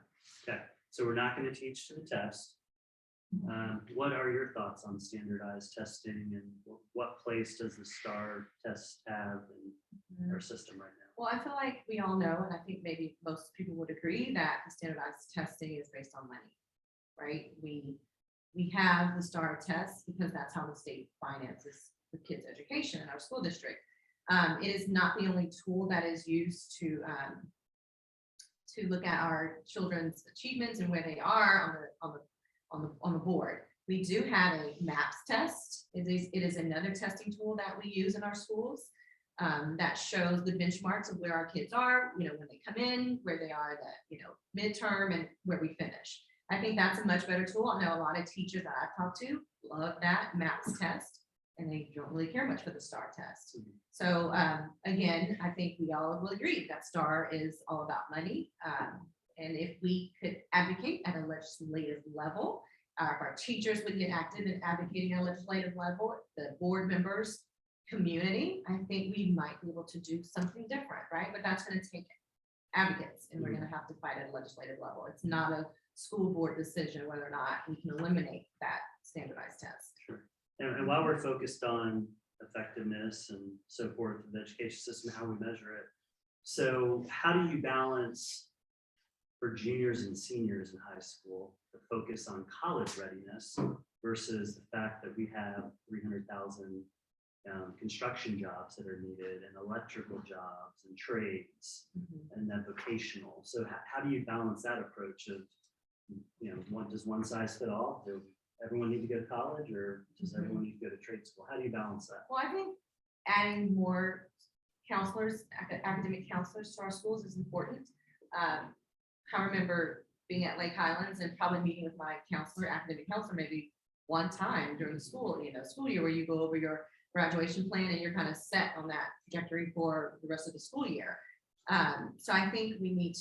Okay, so we're not going to teach to the test. What are your thoughts on standardized testing, and what place does the STAR test have in our system right now? Well, I feel like we all know, and I think maybe most people would agree, that the standardized testing is based on money, right? We have the STAR test because that's how the state finances the kids' education in our school district. It is not the only tool that is used to look at our children's achievements and where they are on the board. We do have a MAPS test. It is another testing tool that we use in our schools that shows the benchmarks of where our kids are, when they come in, where they are the, midterm, and where we finish. I think that's a much better tool. I know a lot of teachers that I've talked to love that MAPS test, and they don't really care much for the STAR test. So again, I think we all will agree that STAR is all about money. And if we could advocate at a legislative level, if our teachers would get active in advocating at a legislative level, the board members, community, I think we might be able to do something different, right? But that's going to take advocates, and we're going to have to fight at a legislative level. It's not a school board decision whether or not we can eliminate that standardized test. Sure. And while we're focused on effectiveness and so forth of the education system, how we measure it, so how do you balance for juniors and seniors in high school the focus on college readiness versus the fact that we have 300,000 construction jobs that are needed, and electrical jobs and trades, and then vocational? So how do you balance that approach of, does one size fit all? Do everyone need to go to college, or does everyone need to go to trade school? How do you balance that? Well, I think adding more counselors, academic counselors to our schools is important. I remember being at Lake Highlands and probably meeting with my academic counselor, maybe one time during the school year, where you go over your graduation plan and you're kind of set on that trajectory for the rest of the school year. So I think we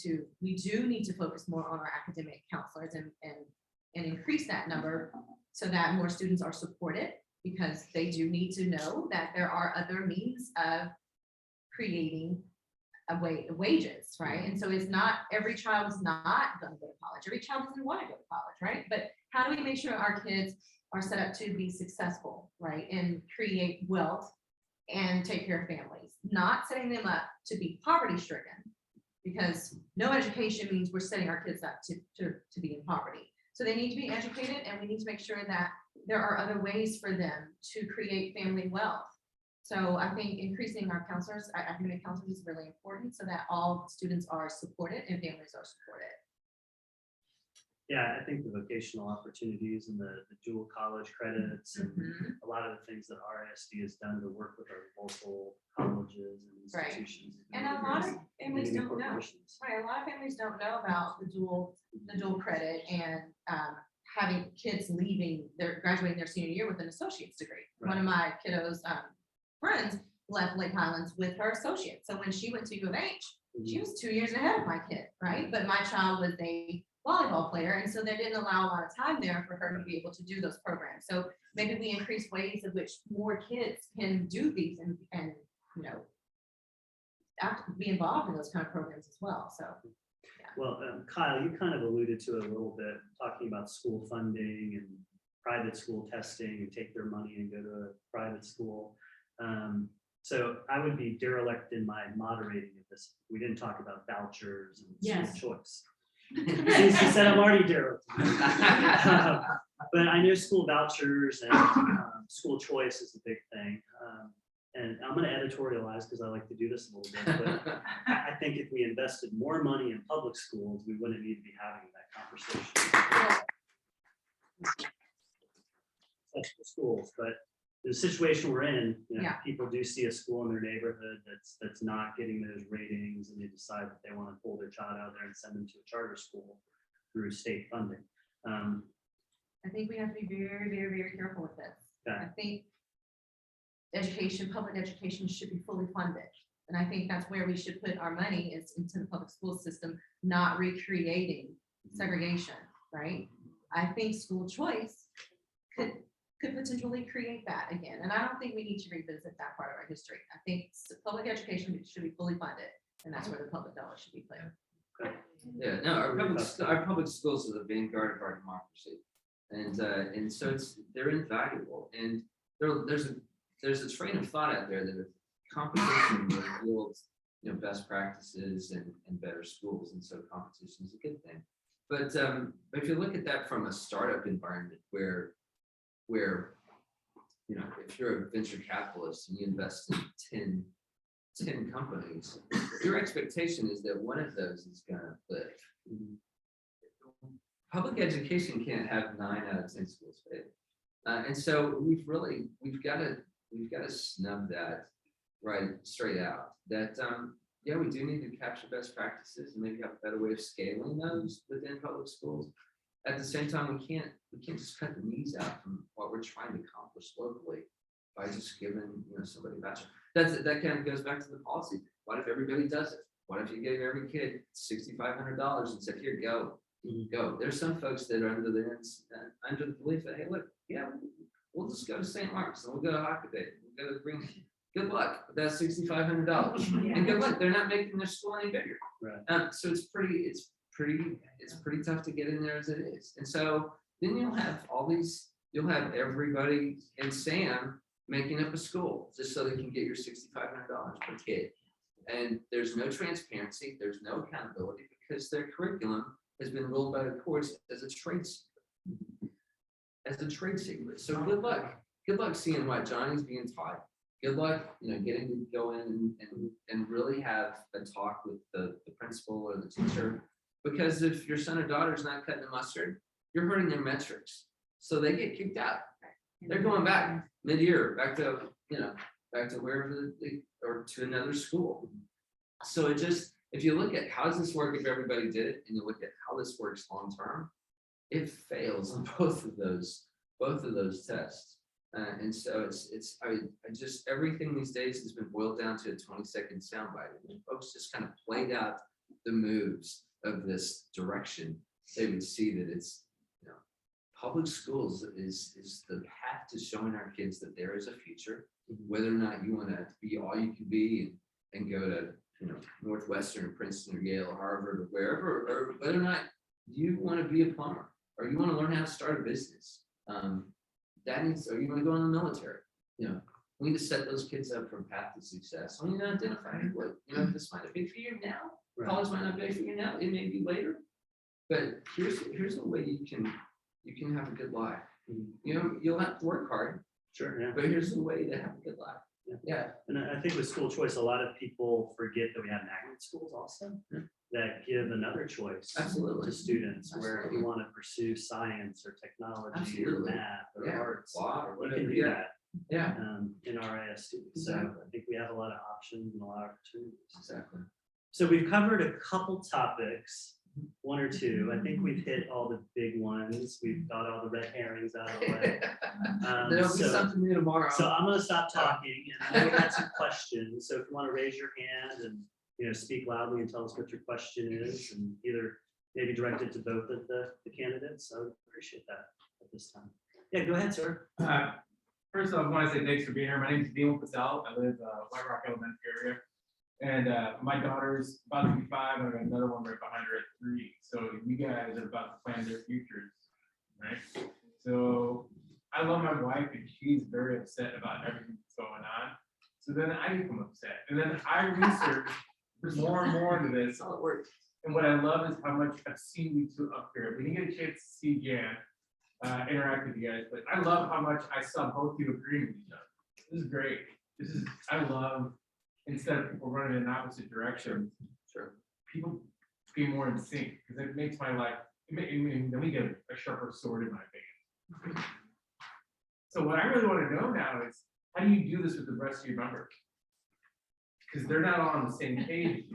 do need to focus more on our academic counselors and increase that number so that more students are supported, because they do need to know that there are other means of creating wages, right? And so it's not, every child is not going to go to college. Every child doesn't want to go to college, right? But how do we make sure our kids are set up to be successful, right? And create wealth and take care of families, not setting them up to be poverty stricken, because no education means we're setting our kids up to be in poverty. So they need to be educated, and we need to make sure that there are other ways for them to create family wealth. So I think increasing our counselors, our academic counselors, is really important so that all students are supported and families are supported. Yeah, I think the vocational opportunities and the dual college credits and a lot of the things that RISD has done to work with our local colleges and institutions. Right. And a lot of families don't know. Right, a lot of families don't know about the dual credit and having kids graduating their senior year with an associate's degree. Right. One of my kiddos' friends left Lake Highlands with her associate. So when she went to U of H, she was 2 years ahead of my kid, right? But my child was a volleyball player, and so they didn't allow a lot of time there for her to be able to do those programs. So maybe we increase ways in which more kids can do these and be involved in those kind of programs as well. So yeah. Well, Kyle, you kind of alluded to it a little bit, talking about school funding and private school testing and take their money and go to a private school. So I would be derelict in my moderating of this. We didn't talk about vouchers and school choice. She said I'm already derelict. But I know school vouchers and school choice is a big thing. And I'm going to editorialize because I like to do this a little bit. But I think if we invested more money in public schools, we wouldn't need to be having that conversation. That's the schools, but the situation we're in, people do see a school in their neighborhood that's not getting those ratings, and they decide that they want to pull their child out there and send them to a charter school through state funding. I think we have to be very, very, very careful with this. Okay. I think public education should be fully funded. And I think that's where we should put our money, is into the public school system, not recreating segregation, right? I think school choice could potentially create that again. And I don't think we need to revisit that part of our history. I think public education should be fully funded, and that's where the public dollar should be played. Yeah, no, our public schools are the vanguard of our democracy. And so they're invaluable. And there's a train of thought out there that if competition will yield, best practices and better schools. And so competition is a good thing. But if you look at that from a startup environment where if you're a venture capitalist and you invest in 10 companies, your expectation is that one of those is going to live. Public education can't have 9 out of 10 schools fail. And so we've got to snub that right straight out. That we do need to capture best practices and maybe have a better way of scaling those within public schools. At the same time, we can't just cut the knees out from what we're trying to accomplish locally by just giving somebody a bachelor. That kind of goes back to the policy. What if everybody does it? What if you gave every kid $6,500 and said, "Here, go, go"? There's some folks that are under the belief that, hey, look, yeah, we'll just go to St. Mark's and we'll go to Hockey Day. We'll go to Green. Good luck with that $6,500, and good luck. They're not making their school any bigger. Right. So it's pretty tough to get in there as it is. And so then you'll have everybody and Sam making up a school just so they can get your $6,500 per kid. And there's no transparency, there's no accountability because their curriculum has been ruled by the courts as a trade secret. So good luck. Good luck seeing what Johnny's being taught. Good luck, getting to go in and really have a talk with the principal or the teacher. Because if your son or daughter is not cutting the mustard, you're hurting their metrics. So they get kicked out. They're going back mid-year, back to wherever or to another school. So if you look at how does this work if everybody did it, and you look at how this works long-term, it fails on both of those tests. And so everything these days has been boiled down to a 20-second soundbite. And folks just kind of played out the moves of this direction. They would see that it's, public schools is the path to showing our kids that there is a future, whether or not you want to be all you can be and go to, Northwestern or Princeton or Yale or Harvard or wherever, or whether or not you want to be a plumber or you want to learn how to start a business. Or you want to go in the military. We need to set those kids up for a path to success. We need to identify what, this might not be for you now. Right. College might not be for you now. It may be later. But here's a way you can have a good life. You'll have to work hard. Sure. Yeah. But here's the way to have a good life. Yeah. And I think with school choice, a lot of people forget that we have magnet schools also that give another choice Absolutely. to students where if Absolutely. you want to pursue science or technology Absolutely. or math or Yeah. arts, Wow, you whatever, can do yeah. that Yeah. in our ISD. So Exactly. I think we have a lot of options and a lot of opportunities. Exactly. So we've covered a couple topics, 1 or 2. I think we've hit all the big ones. We've got all the red herrings out of the way. There'll be something new tomorrow. So I'm going to stop talking, and I know we had some questions. So if you want to raise your hand and speak loudly and tell us what your question is, and either maybe direct it to both of the candidates, I would appreciate that at this time. Yeah, go ahead, sir. First off, I want to say thanks for being here. My name is Dean Patel. I live White Rock Elementary area. And my daughter's about to be 5, and I got another one right behind her at 3. So you guys are about to plan their futures, right? So I love my wife, and she's very upset about everything that's going on. So then I become upset. And then I research more and more into this. That's how it works. And what I love is how much I've seen you two up here. We didn't get a chance to see Jan interact with you guys, but I love how much I saw both of you agreeing with each other. This is great. I love, instead of people running in opposite directions, Sure. people be more in sync, because it makes my life, then we get a sharper sword in my opinion. So what I really want to know now is, how do you do this with the rest of your members? Because they're not all on the same page.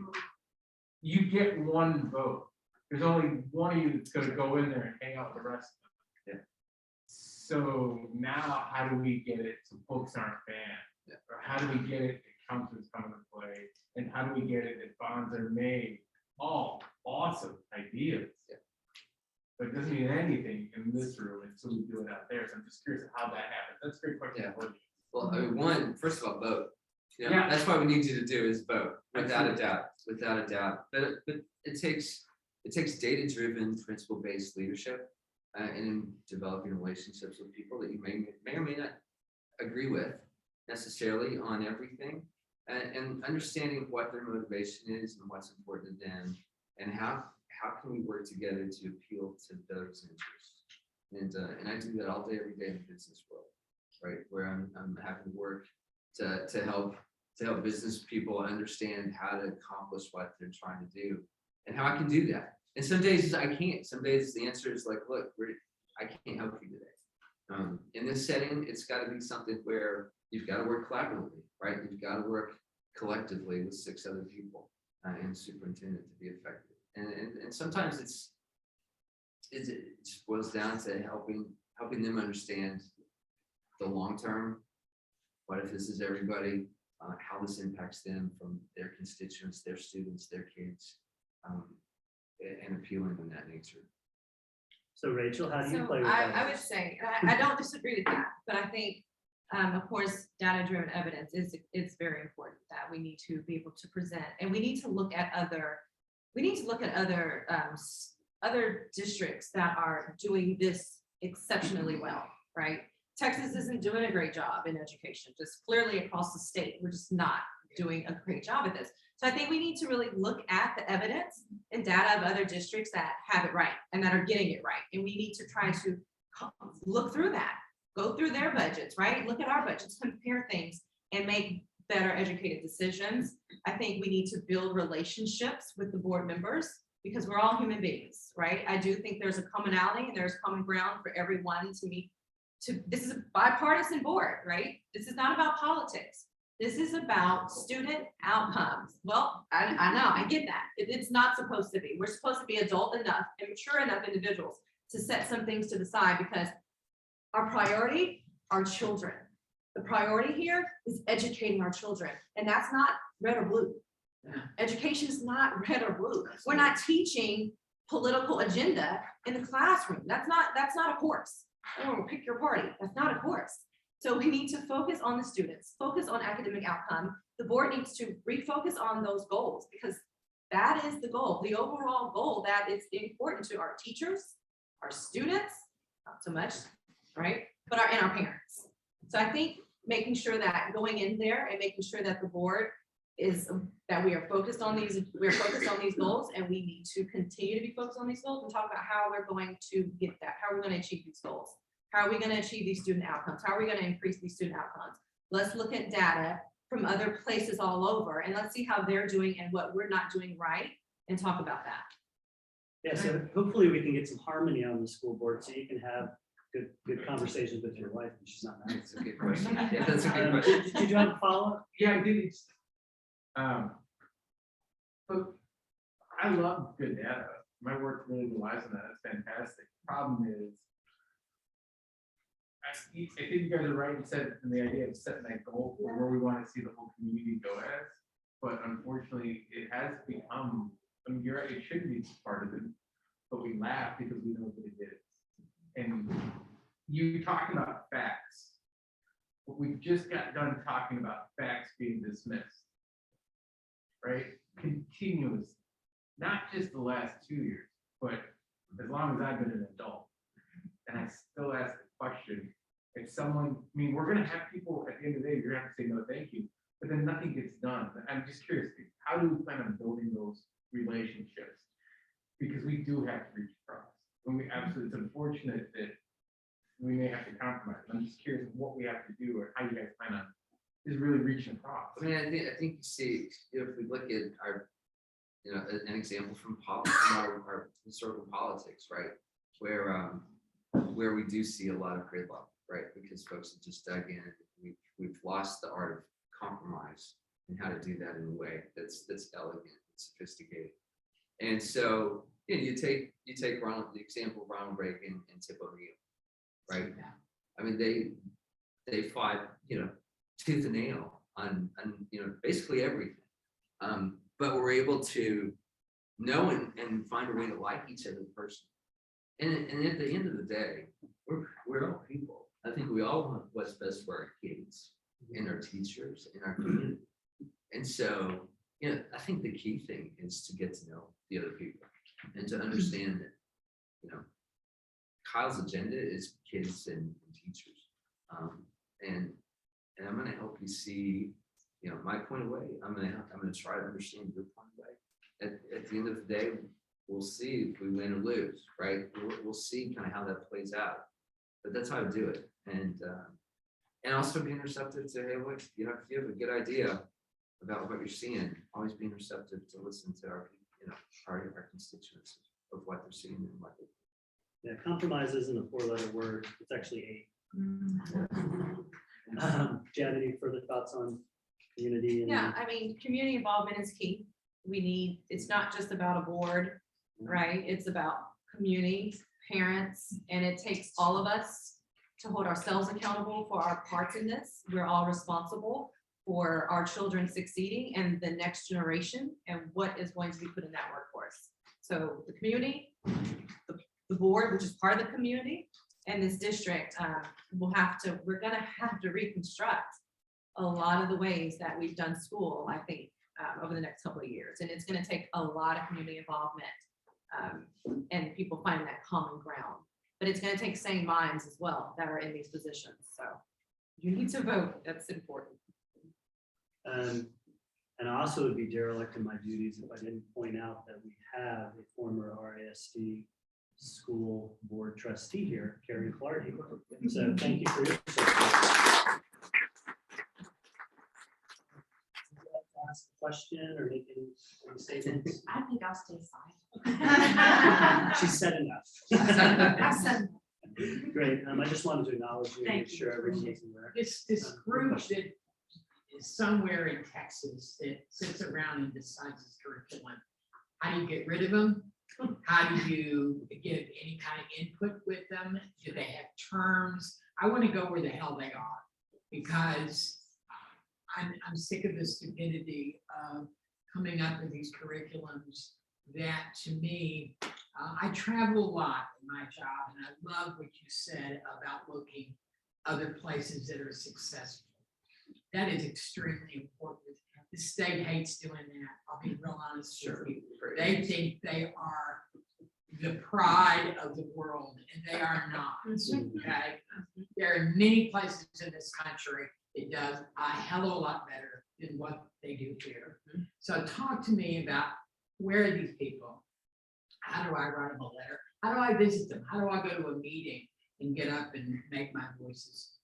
You get one vote. There's only one of you that's going to go in there and hang out with the rest of them. Yeah. So now, how do we get it so folks aren't banned? Yeah. Or how do we get it that councils come into play? And how do we get it that bonds are made? All awesome ideas. Yeah. but it doesn't mean anything in this room until we do it out there. So I'm just curious how that happens. That's a great question. Yeah. Well, I mean, one, first of all, vote. You know, Yeah. that's what we need you to do is vote, without a doubt, without a doubt. But it takes data-driven, principle-based leadership and in developing relationships with people that you may or may not agree with necessarily on everything, and understanding what their motivation is and what's important to them, and how can we work together to appeal to those interests. And I do that all day, every day in the business world, right? Where I'm having to work to help business people understand how to accomplish what they're trying to do and how I can do that. And some days I can't. Some days the answer is like, look, I can't help you today. In this setting, it's got to be something where you've got to work collaboratively, right? You've got to work collectively with 6 other people and superintendent to be effective. And sometimes it just boils down to helping them understand the long term. What if this is everybody? How this impacts them from their constituents, their students, their kids, and appealing in that nature. So Racheal, how do you So play with I that? would say, I don't disagree with that, but I think, of course, data-driven evidence is very important, that we need to be able to present, and we need to look at other districts that are doing this exceptionally well, right? Texas isn't doing a great job in education, just clearly across the state. We're just not doing a great job at this. So I think we need to really look at the evidence and data of other districts that have it right and that are getting it right. And we need to try to look through that, go through their budgets, right? Look at our budgets, compare things, and make better educated decisions. I think we need to build relationships with the board members because we're all human beings, right? I do think there's a commonality and there's common ground for everyone to meet. This is a bipartisan board, right? This is not about politics. This is about student outcomes. Well, I know, I get that. It's not supposed to be. We're supposed to be adult enough and mature enough individuals to set some things to the side because our priority are children. The priority here is educating our children. And that's not red or blue. Education is not red or blue. We're not teaching political agenda in the classroom. That's not a course. Oh, pick your party. That's not a course. So we need to focus on the students, focus on academic outcome. The board needs to refocus on those goals because that is the goal, the overall goal that is important to our teachers, our students, not so much, right? But and our parents. So I think making sure that going in there and making sure that the board is that we are focused on these goals, and we need to continue to be focused on these goals and talk about how we're going to get that, how are we going to achieve these goals? How are we going to achieve these student outcomes? How are we going to increase these student outcomes? Let's look at data from other places all over and let's see how they're doing and what we're not doing right and talk about that. Yeah, so hopefully we can get some harmony on the school board so you can have good conversations with your wife when she's not married. That's a good question. Yeah, that's a good question. Did you have a follow-up? Yeah, I did. But I love good data. My work really relies on that. It's fantastic. Problem is, I think you guys are right in the idea of setting that goal for where we want to see the whole community go as. But unfortunately, it has become, I mean, you're right, it should be part of it, but we laugh because we know what it is. And you talking about facts, but we just got done talking about facts being dismissed, right? Continuously, not just the last 2 years, but as long as I've been an adult. And I still ask the question, if someone, I mean, we're gonna have people at the end of the day, you're gonna have to say no, thank you, but then nothing gets done. I'm just curious, how do we plan on building those relationships? Because we do have to reach across. When we absolutely, it's unfortunate that we may have to compromise. I'm just curious what we have to do or how you guys plan on is really reaching across. I mean, I think you see, if we look at our, an example from our historical politics, right, where we do see a lot of gridlock, right, because folks have just dug in. We've lost the art of compromise and how to do that in a way that's elegant and sophisticated. And so, you take the example of Ronald Reagan and Tip O'Neill, right? I mean, they fought, tooth and nail on basically everything, but we're able to know and find a way to like each other personally And at the end of the day, we're all people. I think we all want what's best for our kids and our teachers and our community. And so, I think the key thing is to get to know the other people and to understand that, Kyle's agenda is kids and teachers. And I'm gonna help you see, my point of way. I'm gonna try to understand your point of way. At the end of the day, we'll see if we win or lose, right? We'll see kind of how that plays out. But that's how I do it. And also being receptive to, hey, look, if you have a good idea about what you're seeing, always being receptive to listen to our constituents of what they're seeing and what they. Yeah, compromise isn't a 4-letter word. It's actually 8. Do you have any further thoughts on community? Yeah, I mean, community involvement is key. It's not just about a board, right? It's about community, parents, and it takes all of us to hold ourselves accountable for our parts in this. We're all responsible for our children succeeding and the next generation and what is going to be put in that workforce. So the community, the board, which is part of the community, and this district, we're gonna have to reconstruct a lot of the ways that we've done school, I think, over the next couple of years. And it's gonna take a lot of community involvement and people finding that common ground. But it's gonna take sane minds as well that are in these positions. So you need to vote, that's important. And I also would be derelict in my duties if I didn't point out that we have a former RISD school board trustee here, Carrie Clardy. So thank you for your support. Ask a question or make any statements? I think I'll stay silent. She said enough. I said. Great. I just wanted to acknowledge you and make Thank you. sure everyone's aware. This group that is somewhere in Texas that sits around and decides this curriculum. How do you get rid of them? How do you get any kind of input with them? Do they have terms? I want to go where the hell they are, because I'm sick of the stupidity of coming up with these curriculums that, to me, I travel a lot in my job, and I love what you said about looking other places that are successful. That is extremely important. The state hates doing that. I'll be real honest with you. They think they are the pride of the world, and they are not. Okay, there are many places in this country that does a hell of a lot better than what they do here. So talk to me about, where are these people? How do I write them a letter? How do I visit them? How do I go to a meeting and get up and make my voice?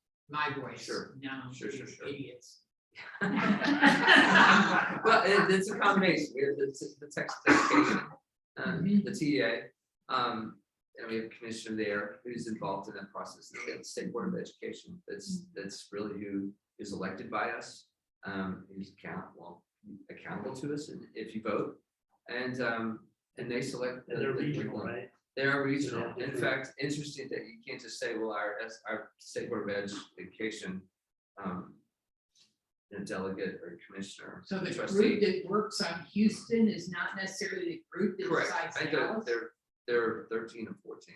Sure. No, Sure. idiots. Well, it's a combination. We have the Texas Education, the TEA, and we have a commissioner there who's involved in that process. We have the State Board of Education. That's really who is elected by us. Who's accountable to us, and if you vote, and they select. And they're regional, right? They are regional. In fact, interesting that you can't just say, well, our State Board of Education, delegate or commissioner. So the trustee. group that works on Houston is not necessarily the group that Correct. decides I think Dallas? they're 13 or 14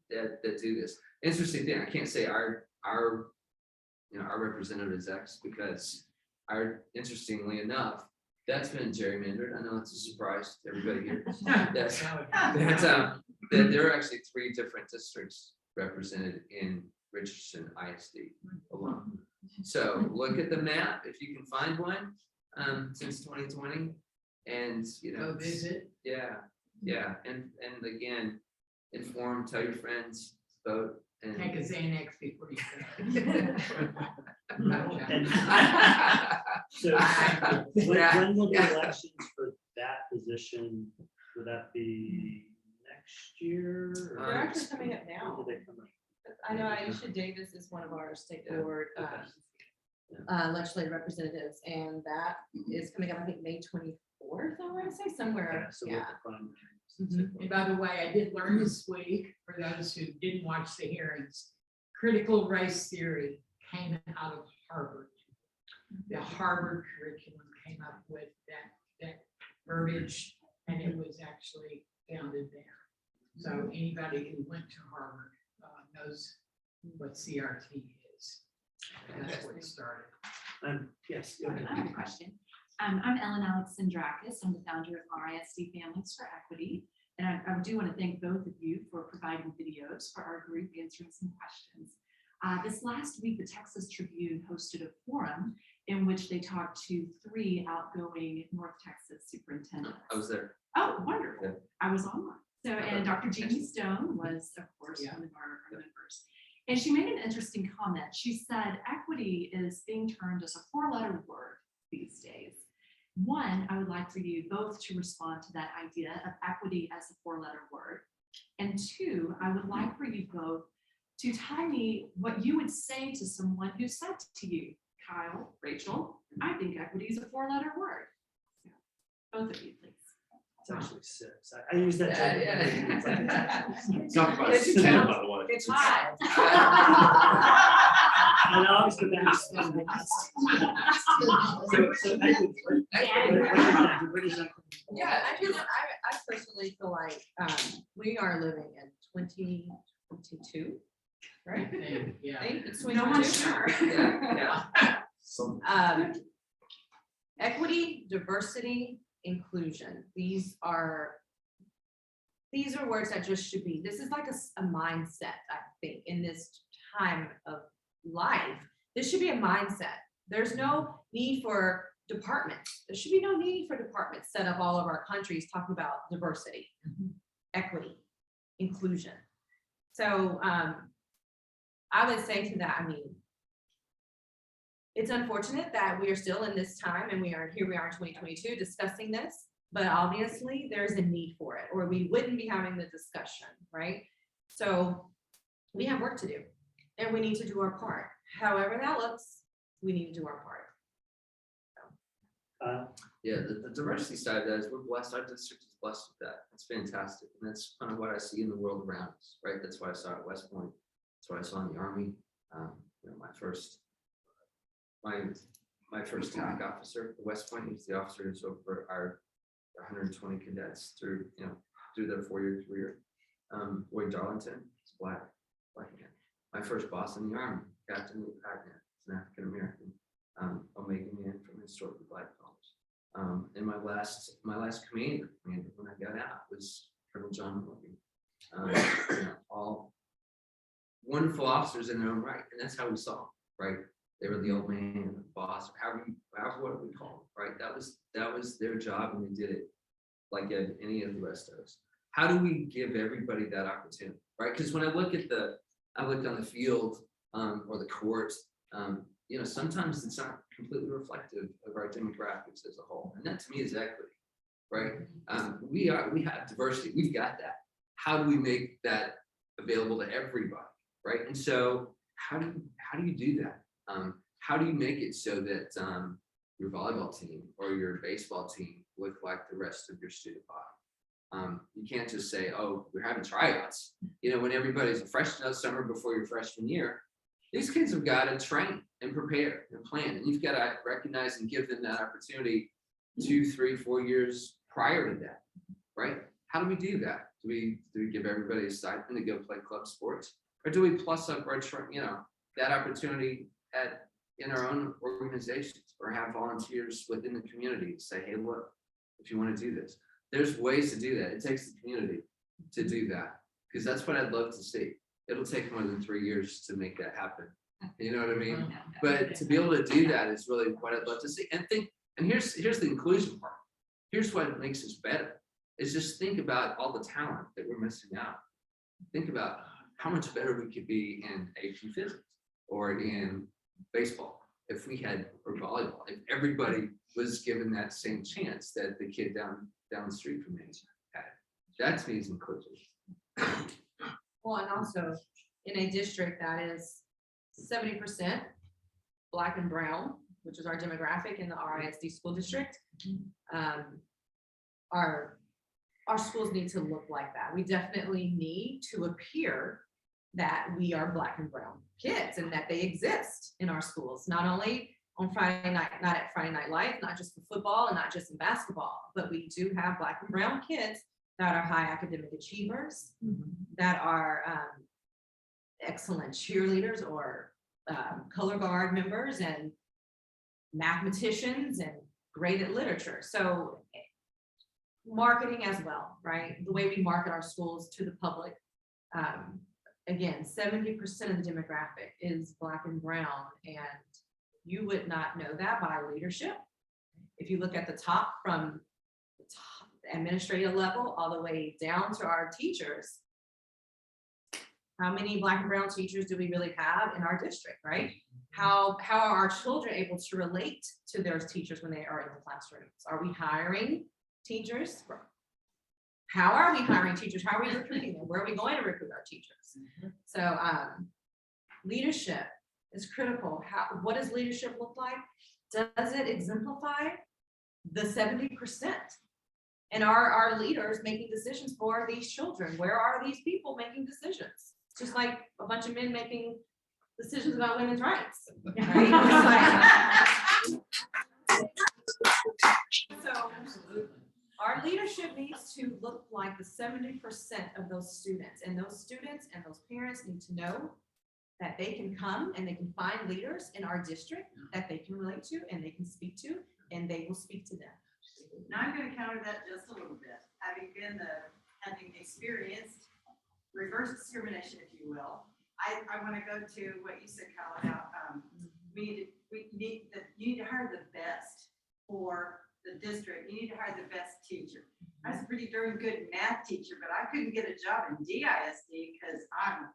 that do this. Interesting thing. I can't say our representative is X, because interestingly enough, that's been gerrymandered. I know it's a surprise to everybody here. that there are actually 3 different districts represented in Richardson ISD alone. So look at the map if you can find one since 2020, and Go visit. Yeah, and again, inform, tell your friends, vote, and Take a Xanax before you go. And so when will the elections for that position, would that be next year? or- They're actually coming up When now. do they come up? I know Aisha Davis is one of our state board Okay. legislative representatives, and that is coming up, I think, May 24th, I want to say, somewhere. Yeah, so we'll Yeah. find- And by the way, I did learn this week, for those who didn't watch the hearings, critical race theory came out of Harvard. The Harvard curriculum came up with that verbiage, and it was actually founded there. So anybody who went to Harvard knows what CRT is. And that's where it started. Yes. go I ahead. have a question. I'm Ellen Alexandrakis. I'm the founder of RISD Families for Equity. And I do want to thank both of you for providing videos for our group answering some questions. This last week, the Texas Tribune hosted a forum in which they talked to 3 outgoing North Texas superintendents. I was there. Oh, wonderful. Yeah. I was on one. So, and Dr. Jeannie Stone was, of course, Yeah. one of our members. And she made an interesting comment. She said, equity is being termed as a 4-letter word these days. One, I would like for you both to respond to that idea of equity as a 4-letter word. And 2, I would like for you both to tell me what you would say to someone who said to you, Kyle, Racheal, I think equity is a 4-letter word. So, both of you, please. It's actually 6. I use that. term. Talk about It's 10, by the way. It's hot. And I always go back to spend the last. So what is that? Yeah, I personally feel like we are living in 2022, right? Yeah. I think it's No one's 2022. sure. Equity, diversity, inclusion. These are words that just should be. This is like a mindset, I think, in this time of life. This should be a mindset. There's no need for departments. There should be no need for departments set up all of our countries talking about diversity, equity, inclusion. So I would say to that, I mean, it's unfortunate that we are still in this time and here we are in 2022 discussing this, but obviously there's a need for it or we wouldn't be having the discussion, right? So we have work to do and we need to do our part. However that looks, we need to do our part. Yeah, the diversity side of that is we're blessed. Our district is blessed with that. That's fantastic. And that's kind of what I see in the world around us, right? That's what I saw at West Point. That's what I saw in the Army. My first TAC officer at West Point, he's the officer who's over our 120 cadets through their 4-year career. Wade Darlington, he's black man. My first boss in the Army, Captain Luke Packman, is an African American, Omega man from historically black colors. And my last commander when I got out was Colonel John Morgan. All wonderful officers in their own right, and that's how we saw them, right? They were the old man, the boss, however what we call them, right? That was their job, and they did it like any of the rest of us. How do we give everybody that opportunity, right? Because when I look on the field or the court, sometimes it's not completely reflective of our demographics as a whole, and that to me is equity, right? We have diversity, we've got that. How do we make that available to everybody, right? And so how do you do that? How do you make it so that your volleyball team or your baseball team look like the rest of your student body? You can't just say, oh, we're having tryouts. When everybody's a freshman summer before your freshman year, these kids have got to train and prepare and plan. And you've got to recognize and give them that opportunity 2, 3, 4 years prior to that, right? How do we do that? Do we give everybody a stipend to go play club sports? Or do we plus up our, that opportunity in our own organizations or have volunteers within the community to say, hey, look, if you want to do this, there's ways to do that. It takes the community to do that because that's what I'd love to see. It'll take more than 3 years to make that happen. You know what I mean? But to be able to do that is really what I'd love to see. And here's the inclusion part. Here's what makes us better is just think about all the talent that we're missing out. Think about how much better we could be in AP physics or in baseball if we had, or volleyball, if everybody was given that same chance that the kid down the street from me had. That to me is inclusive. Well, and also in a district that is 70% Black and brown, which is our demographic in the RISD school district, our schools need to look like that. We definitely need to appear that we are Black and brown kids and that they exist in our schools, not only on Friday night, not at Friday Night Lights, not just for football and not just in basketball, but we do have Black and brown kids that are high academic achievers, that are excellent cheerleaders or color guard members and mathematicians and great at literature. So marketing as well, right? The way we market our schools to the public. Again, 70% of the demographic is Black and brown, and you would not know that by leadership. If you look at the top, from the top administrative level all the way down to our teachers, how many Black and brown teachers do we really have in our district, right? How are our children able to relate to their teachers when they are in the classrooms? Are we hiring teachers? How are we hiring teachers? How are we recruiting them? Where are we going to recruit our teachers? So leadership is critical. What does leadership look like? Does it exemplify the 70%? And are our leaders making decisions for these children? Where are these people making decisions? Just like a bunch of men making decisions about women's rights. Right? So our leadership needs to look like the 70% of those students, and those parents need to know that they can come and they can find leaders in our district that they can relate to and they can speak to, and they will speak to them. Now I'm going to counter that just a little bit. Having experienced reverse discrimination, if you will, I want to go to what you said, Kyle, about you need to hire the best for the district. You need to hire the best teacher. I was a pretty darn good math teacher, but I couldn't get a job in DISD because I'm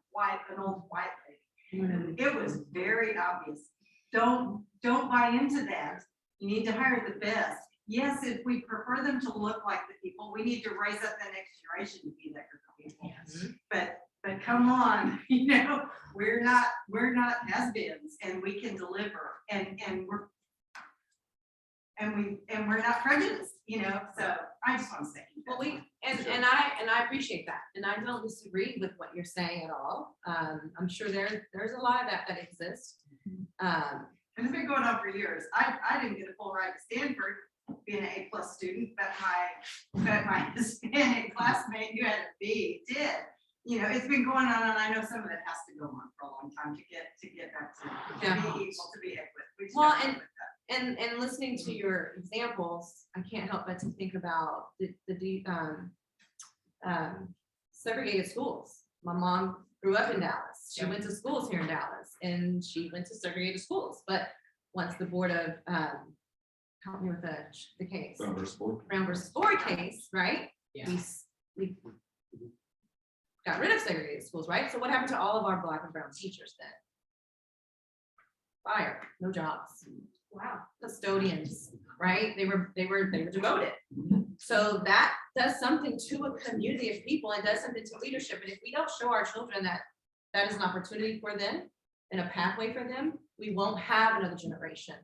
an old white lady. It was very obvious. Don't buy into that. You need to hire the best. Yes, if we prefer them to look like the people, we need to raise up the next generation to be that group of people. Yes. But come on, we're not has-beens, and we can deliver, and we're not prejudiced, So I just want to say. Well, and I appreciate that, and I don't disagree with what you're saying at all. I'm sure there's a lot of that exists. And it's been going on for years. I didn't get a full ride to Stanford being an A+ student, but my Hispanic classmate who had a B did. It's been going on, and I know some of it has to go on for a long time to get back to be able to be equitable. Well, and listening to your examples, I can't help but to think about the segregated schools. My mom grew up in Dallas. She went to schools here in Dallas, and she went to segregated schools. But once the board of help me with the case, Brown versus Ford case, right? Yeah. We got rid of segregated schools, right? So what happened to all of our Black and brown teachers then? Fired, no jobs. Wow, custodians, right? They were demoted. So that does something to a community of people and does something to leadership. And if we don't show our children that is an opportunity for them and a pathway for them, we won't have another generation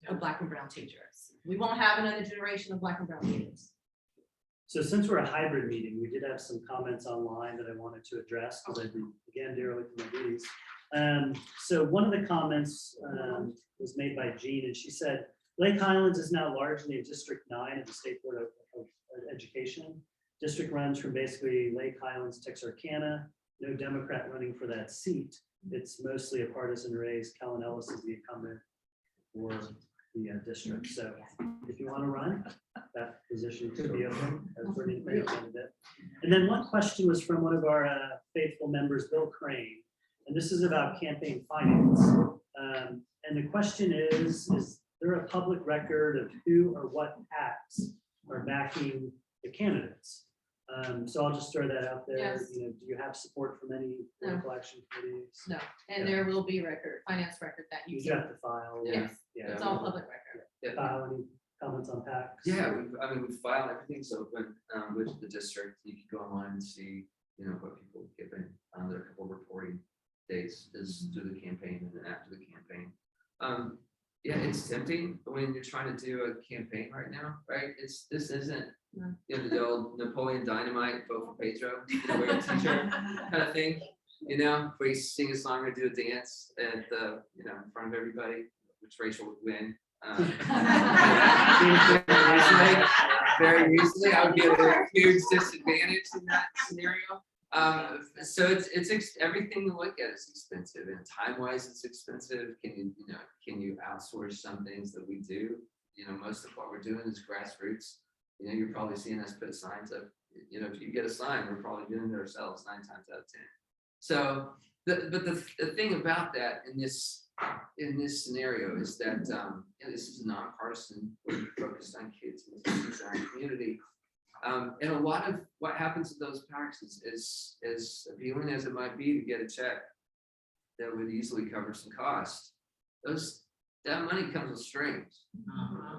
of Black and brown teachers. We won't have another generation of Black and brown leaders. So since we're a hybrid meeting, we did have some comments online that I wanted to address because I do, again, dearly to my duties. So one of the comments was made by Jean, and she said, Lake Highlands is now largely in District 9 of the State Board of Education. District runs from basically Lake Highlands, Texarkana, no Democrat running for that seat. It's mostly a partisan race. Kellen Ellis is the incumbent for the district. So if you want to run, that position could be open as for an independent candidate. And then one question was from one of our faithful members, Bill Crane, and this is about campaign finance. And the question is there a public record of who or what PACs are backing the candidates? So I'll just throw that out there. Yes. Do you have support from any political action committees? No, and there will be finance record that you You have to file. Yes, Yeah. it's all public record. File any comments on PACs? Yeah, we've filed everything's open with the district. You can go online and see, what people have given. There are a couple of reporting dates is through the campaign and then after the campaign. Yeah, it's tempting when you're trying to do a campaign right now, right? This isn't the old Napoleon Dynamite, vote for Pedro, where you're a teacher kind of thing, where you sing a song or do a dance at in front of everybody, which Racheal would win. Very easily, I would get a huge disadvantage in that scenario. So everything to look at is expensive, and time-wise, it's expensive. Can you outsource some things that we do? Most of what we're doing is grassroots. You're probably seeing us put signs up. If you get a sign, we're probably doing it ourselves 9 times out of 10. So, but the thing about that in this scenario is that this is nonpartisan. We're focused on kids, we're focused on community, and a lot of what happens with those PACs is as appealing as it might be to get a check that would easily cover some costs. That money comes with strings.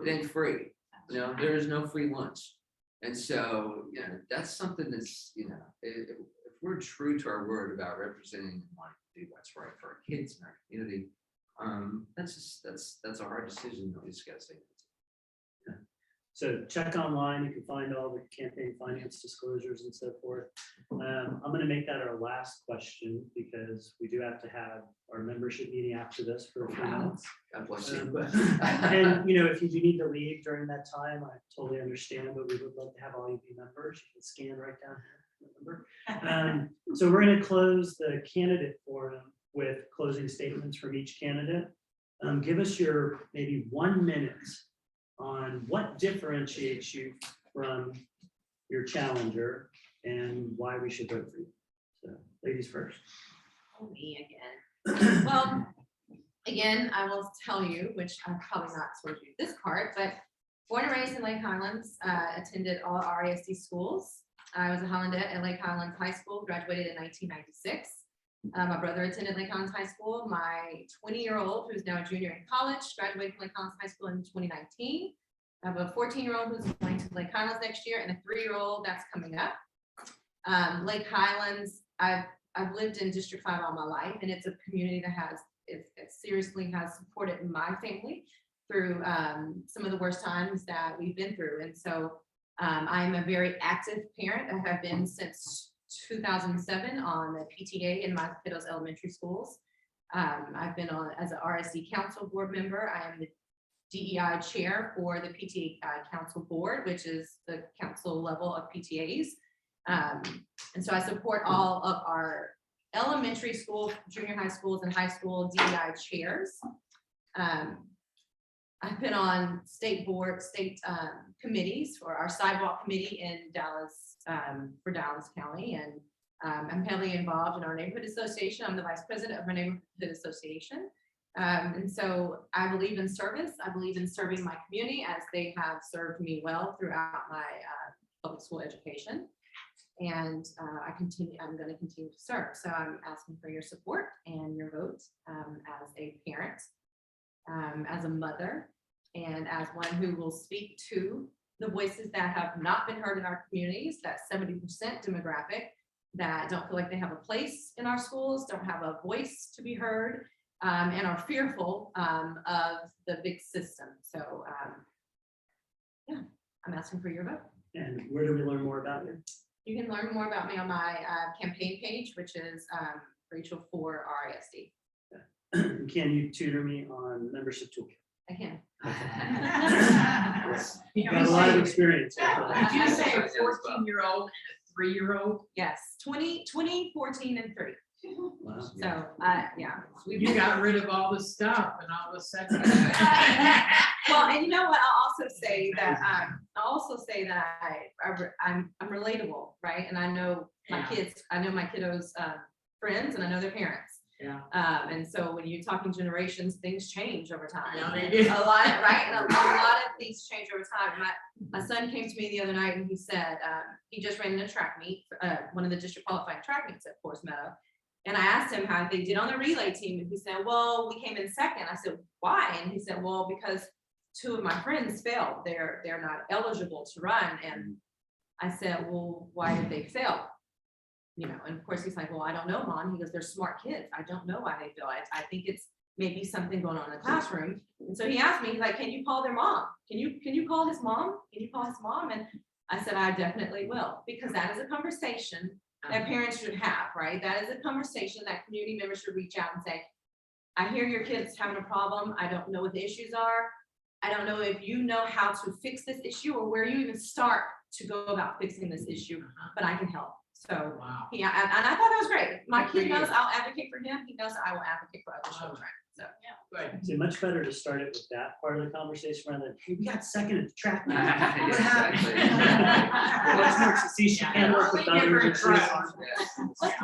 It ain't free. There is no free lunch. And so, that's something that's, if we're true to our word about representing and wanting to do what's right for our kids and our community, that's a hard decision that we just gotta say. So check online, you can find all the campaign finance disclosures and so forth. I'm going to make that our last question because we do have to have our membership meeting after this for a few minutes. God bless you. And if you do need to leave during that time, I totally understand, but we would love to have all you be members. You can scan right down here. So we're going to close the candidate forum with closing statements from each candidate. Give us your maybe 1 minute on what differentiates you from your challenger and why we should vote for you. So, ladies first. Me again. Well, again, I will tell you, which I'm probably not told you this part, but born and raised in Lake Highlands, attended all RISD schools. I was a Highlandette at Lake Highlands High School, graduated in 1996. My brother attended Lake Highlands High School. My 20-year-old, who's now a junior in college, graduated from Lake Highlands High School in 2019. I have a 14-year-old who's going to Lake Highlands next year, and a 3-year-old that's coming up. Lake Highlands, I've lived in District 5 all my life, and it's a community that it seriously has supported my family through some of the worst times that we've been through. And so I'm a very active parent. I have been since 2007 on the PTA in my kiddos' elementary schools. I've been on as an RSD council board member. I am the DEI chair for the PTA council board, which is the council level of PTAs. And so I support all of our elementary school, junior high schools, and high school DEI chairs. I've been on state committees for our sidewalk committee in Dallas, for Dallas County, and I'm heavily involved in our neighborhood association. I'm the vice president of our neighborhood association. And so I believe in service. I believe in serving my community as they have served me well throughout my public school education. And I'm going to continue to serve. So I'm asking for your support and your vote as a parent, as a mother, and as one who will speak to the voices that have not been heard in our communities, that 70% demographic that don't feel like they have a place in our schools, don't have a voice to be heard, and are fearful of the big system. So yeah, I'm asking for your vote. And where do we learn more about you? You can learn more about me on my campaign page, which is Racheal for RISD. Can you tutor me on membership toolkit? I can. You got a lot of experience. Did you say a 14-year-old and a 3-year-old? Yes, 20, 14, and 3. Wow. So yeah. You got rid of all the stuff and all of a sudden. Well, and you know what? I'll also say that I'm relatable, right? And I know my kids. I know my kiddos' friends, and I know their parents. Yeah. And so when you're talking generations, things change over time. Yeah, they do. A lot, right? And a lot of things change over time. My son came to me the other night and he said he just ran in a track meet, one of the district qualifying track meets at Forest Meadow. And I asked him how they did on the relay team, and he said, "Well, we came in second." I said, "Why?" And he said, "Well, because 2 of my friends failed. They're not eligible to run." And I said, "Well, why did they fail?" And of course he's like, "Well, I don't know, Mom." He goes, "They're smart kids. I don't know why they fail. I think it's maybe something going on in the classroom." And so he asked me, he's like, "Can you call their mom? Can you call his mom? Can you call his mom?" And I said, "I definitely will," because that is a conversation that parents should have, right? That is a conversation that community members should reach out and say, "I hear your kid's having a problem. I don't know what the issues are. I don't know if you know how to fix this issue or where you even start to go about fixing this issue, but I can help. So, Wow. yeah, and I thought that was great. My Good for kid knows you. I'll advocate for him. He knows I will advocate for other children. So, Good. It's much better to start it with that part of the conversation rather than, hey, we got second at the track. meet. Yeah, What happened? exactly. Much more to see she can work with We give her others. a and she's try.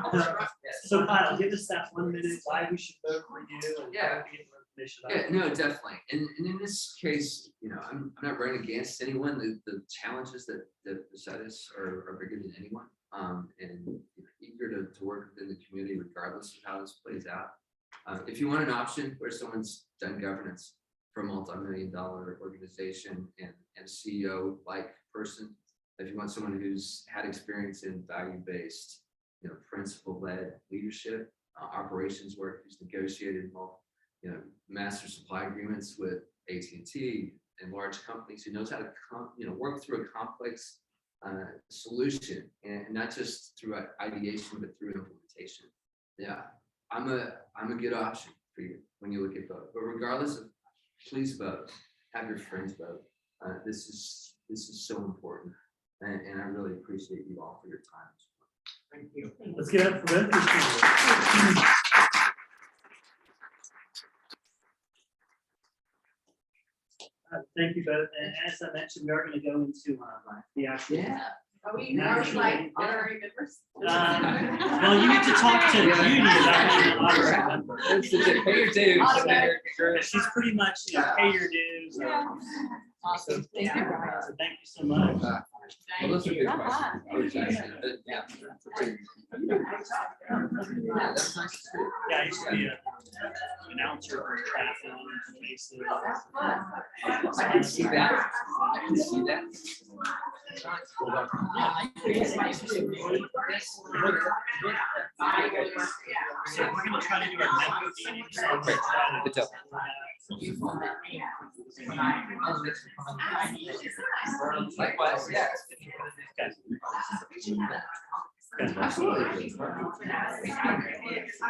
on. So Kyle, give us that 1 minute, why we should vote for you and Yeah. how we get more information about Yeah, it. no, definitely. And in this case, I'm not running against anyone. The challenges that beside us are bigger than anyone. And eager to work within the community regardless of how this plays out. If you want an option where someone's done governance for a multi-million-dollar organization and a CEO-like person, if you want someone who's had experience in value-based, principle-led leadership, operations work, who's negotiated master supply agreements with AT&T and large companies, who knows how to work through a complex solution, and not just through ideation but through implementation. Yeah, I'm a good option for you when you look at vote. But regardless of, please vote. Have your friends vote. This is so important, and I really appreciate you all for your time. Thank you. Let's get up for both these people. Thank you both. And as I mentioned, we are going to go into the actual. Are we Naturally. like honorary members? Well, you need to talk to Judy about being an honorary member. Pay your dues. She's pretty much, pay your dues. Awesome. Thank you, Brian. So thank you so much. Well, those are good questions. I was asking, but yeah. Yeah, that's nice to see. Yeah, I used to be an announcer for triathlon races. I can see that. I can see that. So we're gonna try to do our member meetings. Good job. Likewise, yes. Okay.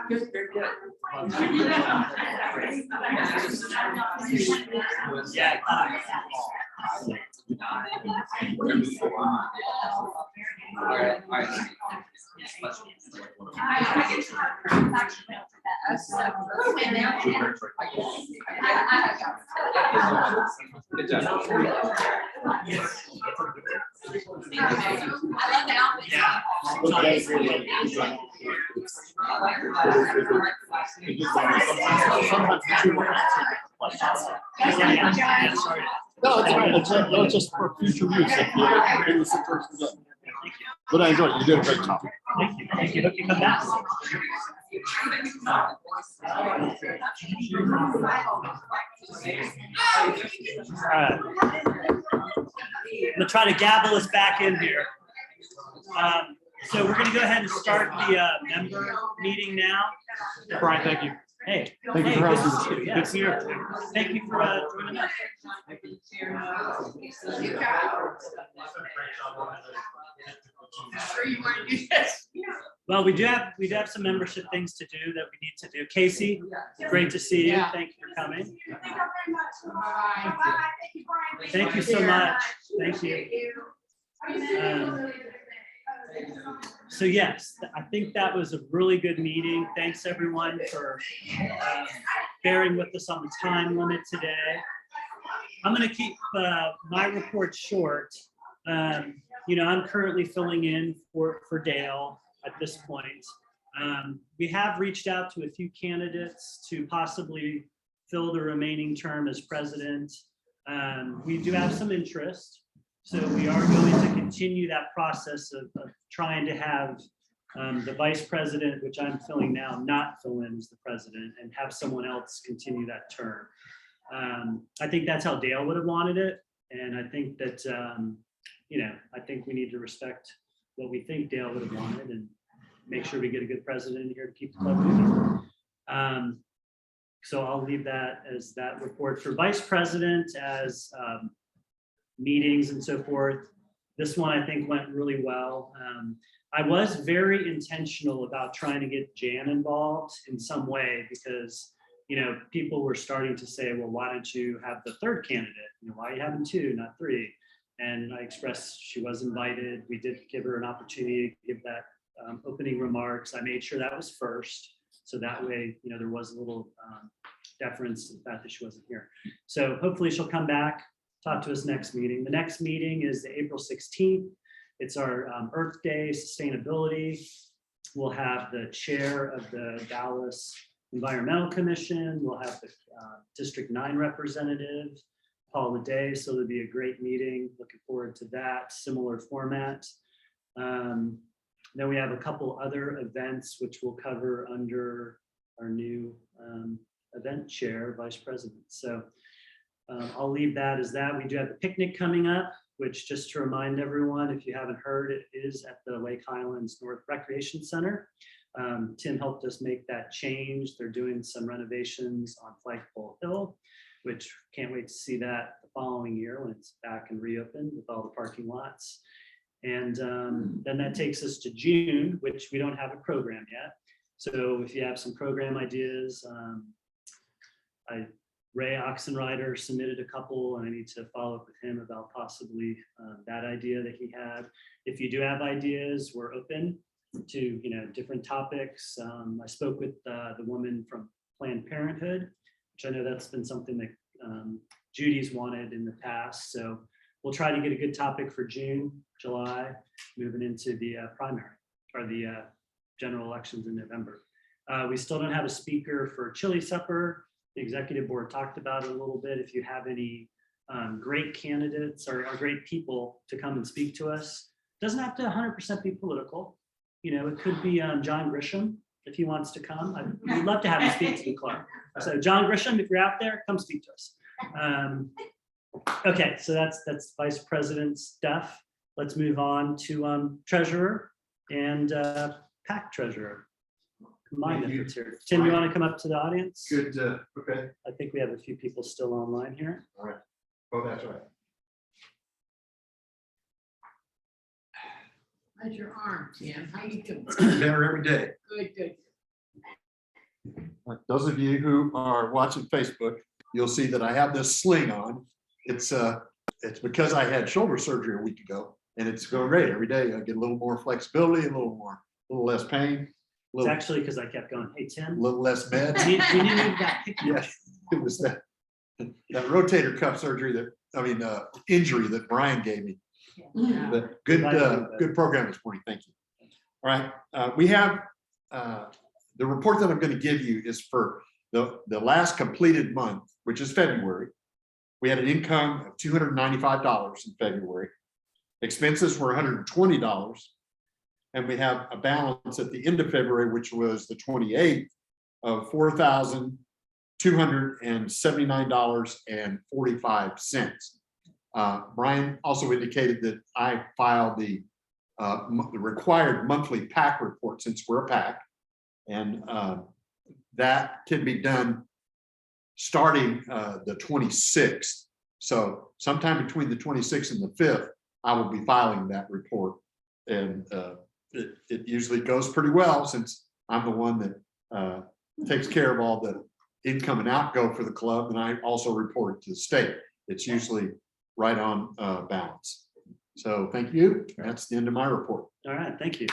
Good, very good. Yeah. All right, all right. Good job. No, it's all right. It's just for future use. But I enjoyed it. You did a great job. Thank you. Thank you. Hope you come back. All right. I'm gonna try to gavel us back in here. So we're gonna go ahead and start the member meeting now. Brian, thank you. Hey. Thank you Hey, for good having to see me. you. Yeah. Good to see you. Thank you for joining us. Well, we do have some membership things to do that we need to do. Casey, great to see you. Yeah. Thank you for coming. Thank you very much. Bye. Thank you, Brian. Thank you so much. Thank you. So yes, I think that was a really good meeting. Thanks everyone for bearing with us on the time limit today. I'm going to keep my report short. I'm currently filling in for Dale at this point. We have reached out to a few candidates to possibly fill the remaining term as president. We do have some interest. So we are going to continue that process of trying to have the vice president, which I'm filling now, not fill in as the president and have someone else continue that term. I think that's how Dale would have wanted it. And I think that, I think we need to respect what we think Dale would have wanted and make sure we get a good president in here to keep the club moving. So I'll leave that as that report for vice president as meetings and so forth. This one I think went really well. I was very intentional about trying to get Jan involved in some way because people were starting to say, well, why don't you have the third candidate? Why are you having two, not three? And I expressed she was invited. We did give her an opportunity to give that opening remarks. I made sure that was first. So that way, there was a little deference to the fact that she wasn't here. So hopefully she'll come back, talk to us next meeting. The next meeting is the April 16th. It's our Earth Day sustainability. We'll have the chair of the Dallas Environmental Commission. We'll have the District 9 representative, Paul Day. So it'll be a great meeting. Looking forward to that. Similar format. Then we have a couple other events which we'll cover under our new event chair, vice president. So I'll leave that as that. We do have the picnic coming up, which, just to remind everyone, if you haven't heard, it is at the Lake Highlands North Recreation Center. Tim helped us make that change. They're doing some renovations on Flagpole Hill, which can't wait to see that the following year when it's back and reopened with all the parking lots. And then that takes us to June, which we don't have a program yet. So if you have some program ideas, Ray Oxenrider submitted a couple, and I need to follow up with him about possibly that idea that he had. If you do have ideas, we're open to different topics. I spoke with the woman from Planned Parenthood, which I know that's been something that Judy's wanted in the past. So we'll try to get a good topic for June, July, moving into the primary or the general elections in November. We still don't have a speaker for Chili Supper. The executive board talked about it a little bit. If you have any great candidates or great people to come and speak to us, doesn't have to 100% be political. It could be John Grisham if he wants to come. We'd love to have him speak to the club. So John Grisham, if you're out there, come speak to us. Okay, so that's vice president stuff. Let's move on to treasurer and PAC treasurer. Combined efforts here. Tim, you want to come up to the audience? Good, okay. I think we have a few people still online here. All right. Oh, that's right. How's your arm, Tim? How you doing? Better every day. Good, good. Those of you who are watching Facebook, you'll see that I have this sling on. It's because I had shoulder surgery a week ago, and it's going great. Every day I get a little more flexibility, a little less pain. It's actually because I kept going, hey, Tim. A little less meds. We need that picture. Yeah, it was that rotator cuff surgery injury that Brian gave me. But good program this morning. Thank you. All right, we have the report that I'm going to give you is for the last completed month, which is February. We had an income of $295 in February. Expenses were $120. And we have a balance at the end of February, which was the 28th, of $4,279.45. Brian also indicated that I filed the required monthly PAC report since we're a PAC, and that can be done starting the 26th. So sometime between the 26th and the 5th, I will be filing that report, and it usually goes pretty well since I'm the one that takes care of all the income and outgo for the club, and I also report it to the state. It's usually right on balance. So thank you. That's the end of my report. All right, thank you.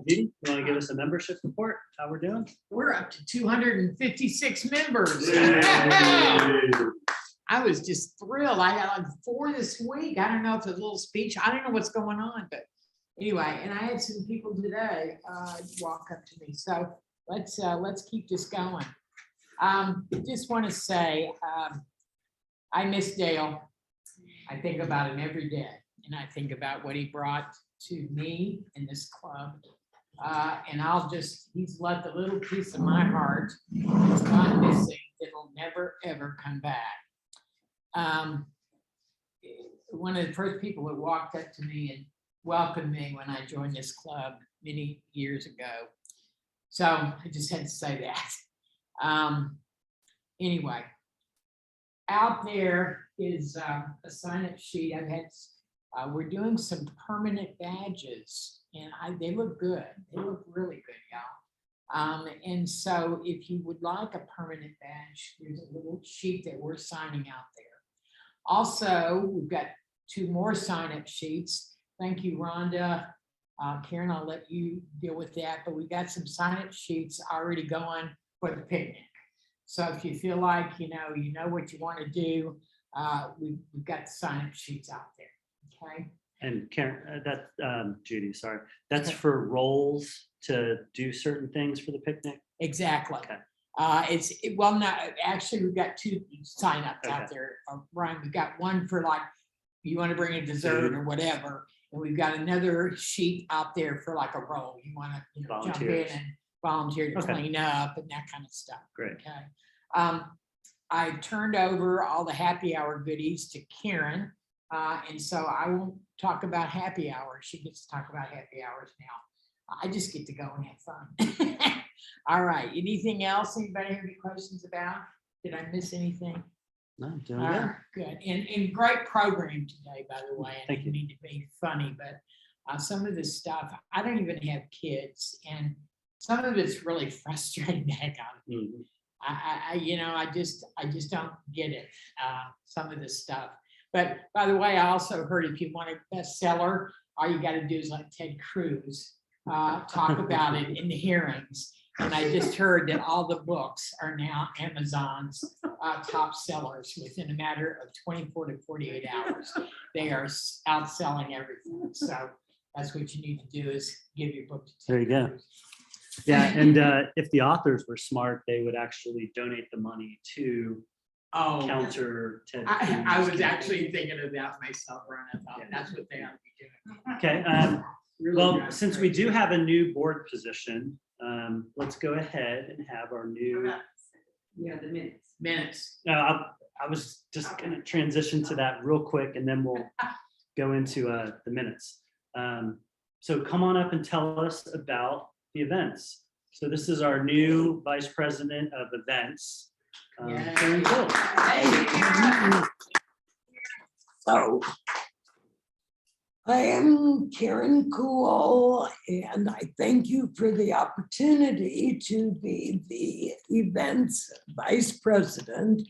Judy, you want to give us a membership report? How we're doing? We're up to 256 members. I was just thrilled. I got like 4 this week. I don't know if it's a little speech. I don't know what's going on, but anyway, and I had some people today walk up to me. So let's keep this going. Just want to say I miss Dale. I think about him every day, and I think about what he brought to me in this club. And he's left a little piece of my heart that's gone missing that'll never, ever come back. One of the first people that walked up to me and welcomed me when I joined this club many years ago. So I just had to say that. Anyway, out there is a sign-up sheet. We're doing some permanent badges, and they look good. They look really good, y'all. And so if you would like a permanent badge, there's a little sheet that we're signing out there. Also, we've got 2 more sign-up sheets. Thank you, Rhonda. Karen, I'll let you deal with that, but we got some sign-up sheets already going for the picnic. So if you feel like, you know what you want to do, we've got the sign-up sheets out there, okay? And Karen, Judy, sorry, that's for roles to do certain things for the picnic? Exactly. Okay. Well, no, actually, we've got 2 signups out Okay. there, Brian. We've got one for like, you want to bring a dessert or whatever. And we've got another sheet out there for like a role. You want to, jump in Volunteers. and volunteer to Okay. clean up and that kind of stuff. Great. Okay. I turned over all the happy hour goodies to Karen. And so I won't talk about happy hours. She gets to talk about happy hours now. I just get to go and have fun. All right. Anything else? Anybody have any questions about? Did I miss anything? No, doing All good. right, good. And great program today, by the way. I Thank didn't mean to be funny, but some of this stuff, I don't even have kids, and some of it's really frustrating the heck out of me. Mhm. I just don't get it. Some of this stuff. But by the way, I also heard if you want a bestseller, all you got to do is let Ted Cruz talk about it in the hearings. And I just heard that all the books are now Amazon's top sellers within a matter of 24 to 48 hours. They are outselling everything. So that's what you need to do is give your book to Ted There you go. Cruz. Yeah, and if the authors were smart, they would actually donate the money to Oh, counter Ted I Cruz was campaign. actually thinking of that myself, Ron. I thought that's what they ought to be doing. Okay, Really well, good. since we do have a new board position, let's go ahead and have our new. Yeah, the minutes. Minutes. I was just going to transition to that real quick, and then we'll go into the minutes. So come on up and tell us about the events. So this is our new vice president of events. Karen Kile. So I am Karen Kile, and I thank you for the opportunity to be the events vice president.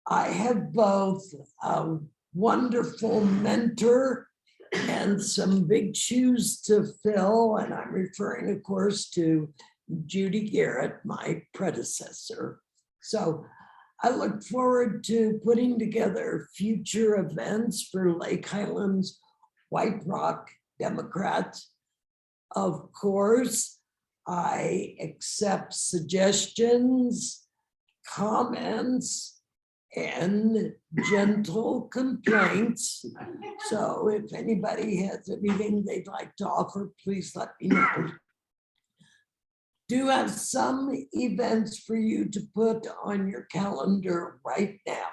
I have both a wonderful mentor and some big shoes to fill, and I'm referring, of course, to Judy Garrett, my predecessor. So I look forward to putting together future events for Lake Highlands White Rock Democrats. Of course, I accept suggestions, comments, and gentle complaints. So if anybody has anything they'd like to offer, please let me know. Do have some events for you to put on your calendar right now.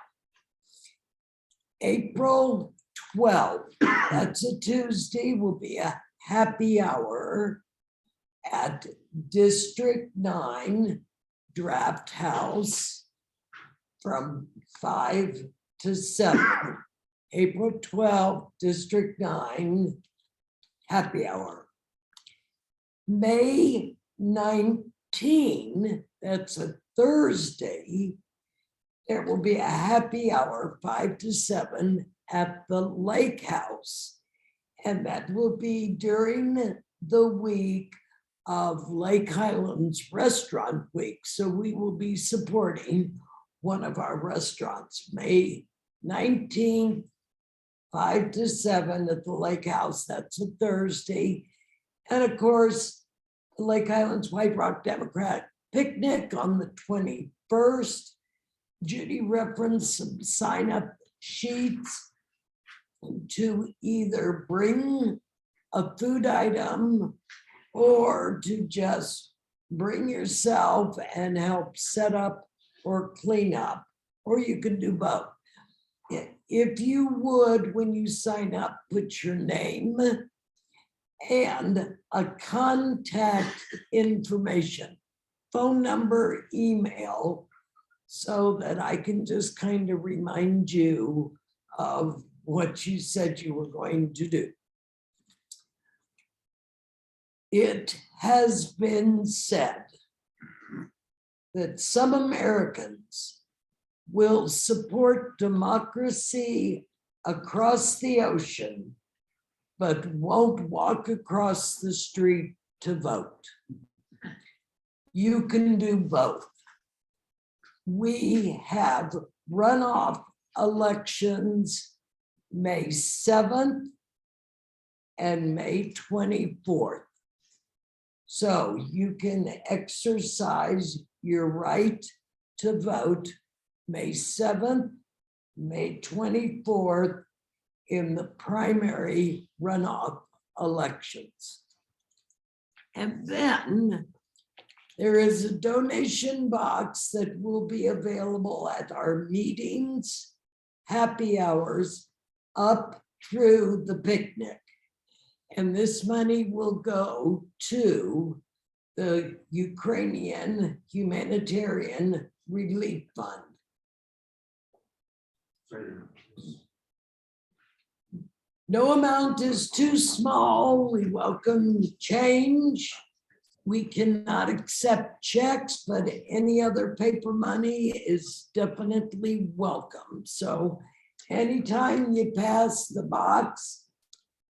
April 12th, that's a Tuesday, will be a happy hour at District 9 Draft House from 5 to 7. April 12th, District 9, happy hour. May 19, that's a Thursday, there will be a happy hour 5 to 7 at the Lake House. And that will be during the week of Lake Highlands Restaurant Week. So we will be supporting one of our restaurants, May 19th, 5 to 7 at the Lake House. That's a Thursday. And of course, the Lake Highlands White Rock Democrat picnic on the 21st. Judy referenced some sign-up sheets to either bring a food item or to just bring yourself and help set up or clean up, or you can do both. If you would, when you sign up, put your name and a contact information, phone number, email, so that I can just kind of remind you of what you said you were going to do. It has been said that some Americans will support democracy across the ocean, but won't walk across the street to vote. You can do both. We have runoff elections May 7th and May 24th. So you can exercise your right to vote May 7th, May 24th in the primary runoff elections. And then there is a donation box that will be available at our meetings, happy hours, up through the picnic. And this money will go to the Ukrainian Humanitarian Relief Fund. No amount is too small. We welcome change. We cannot accept checks, but any other paper money is definitely welcome. So anytime you pass the box,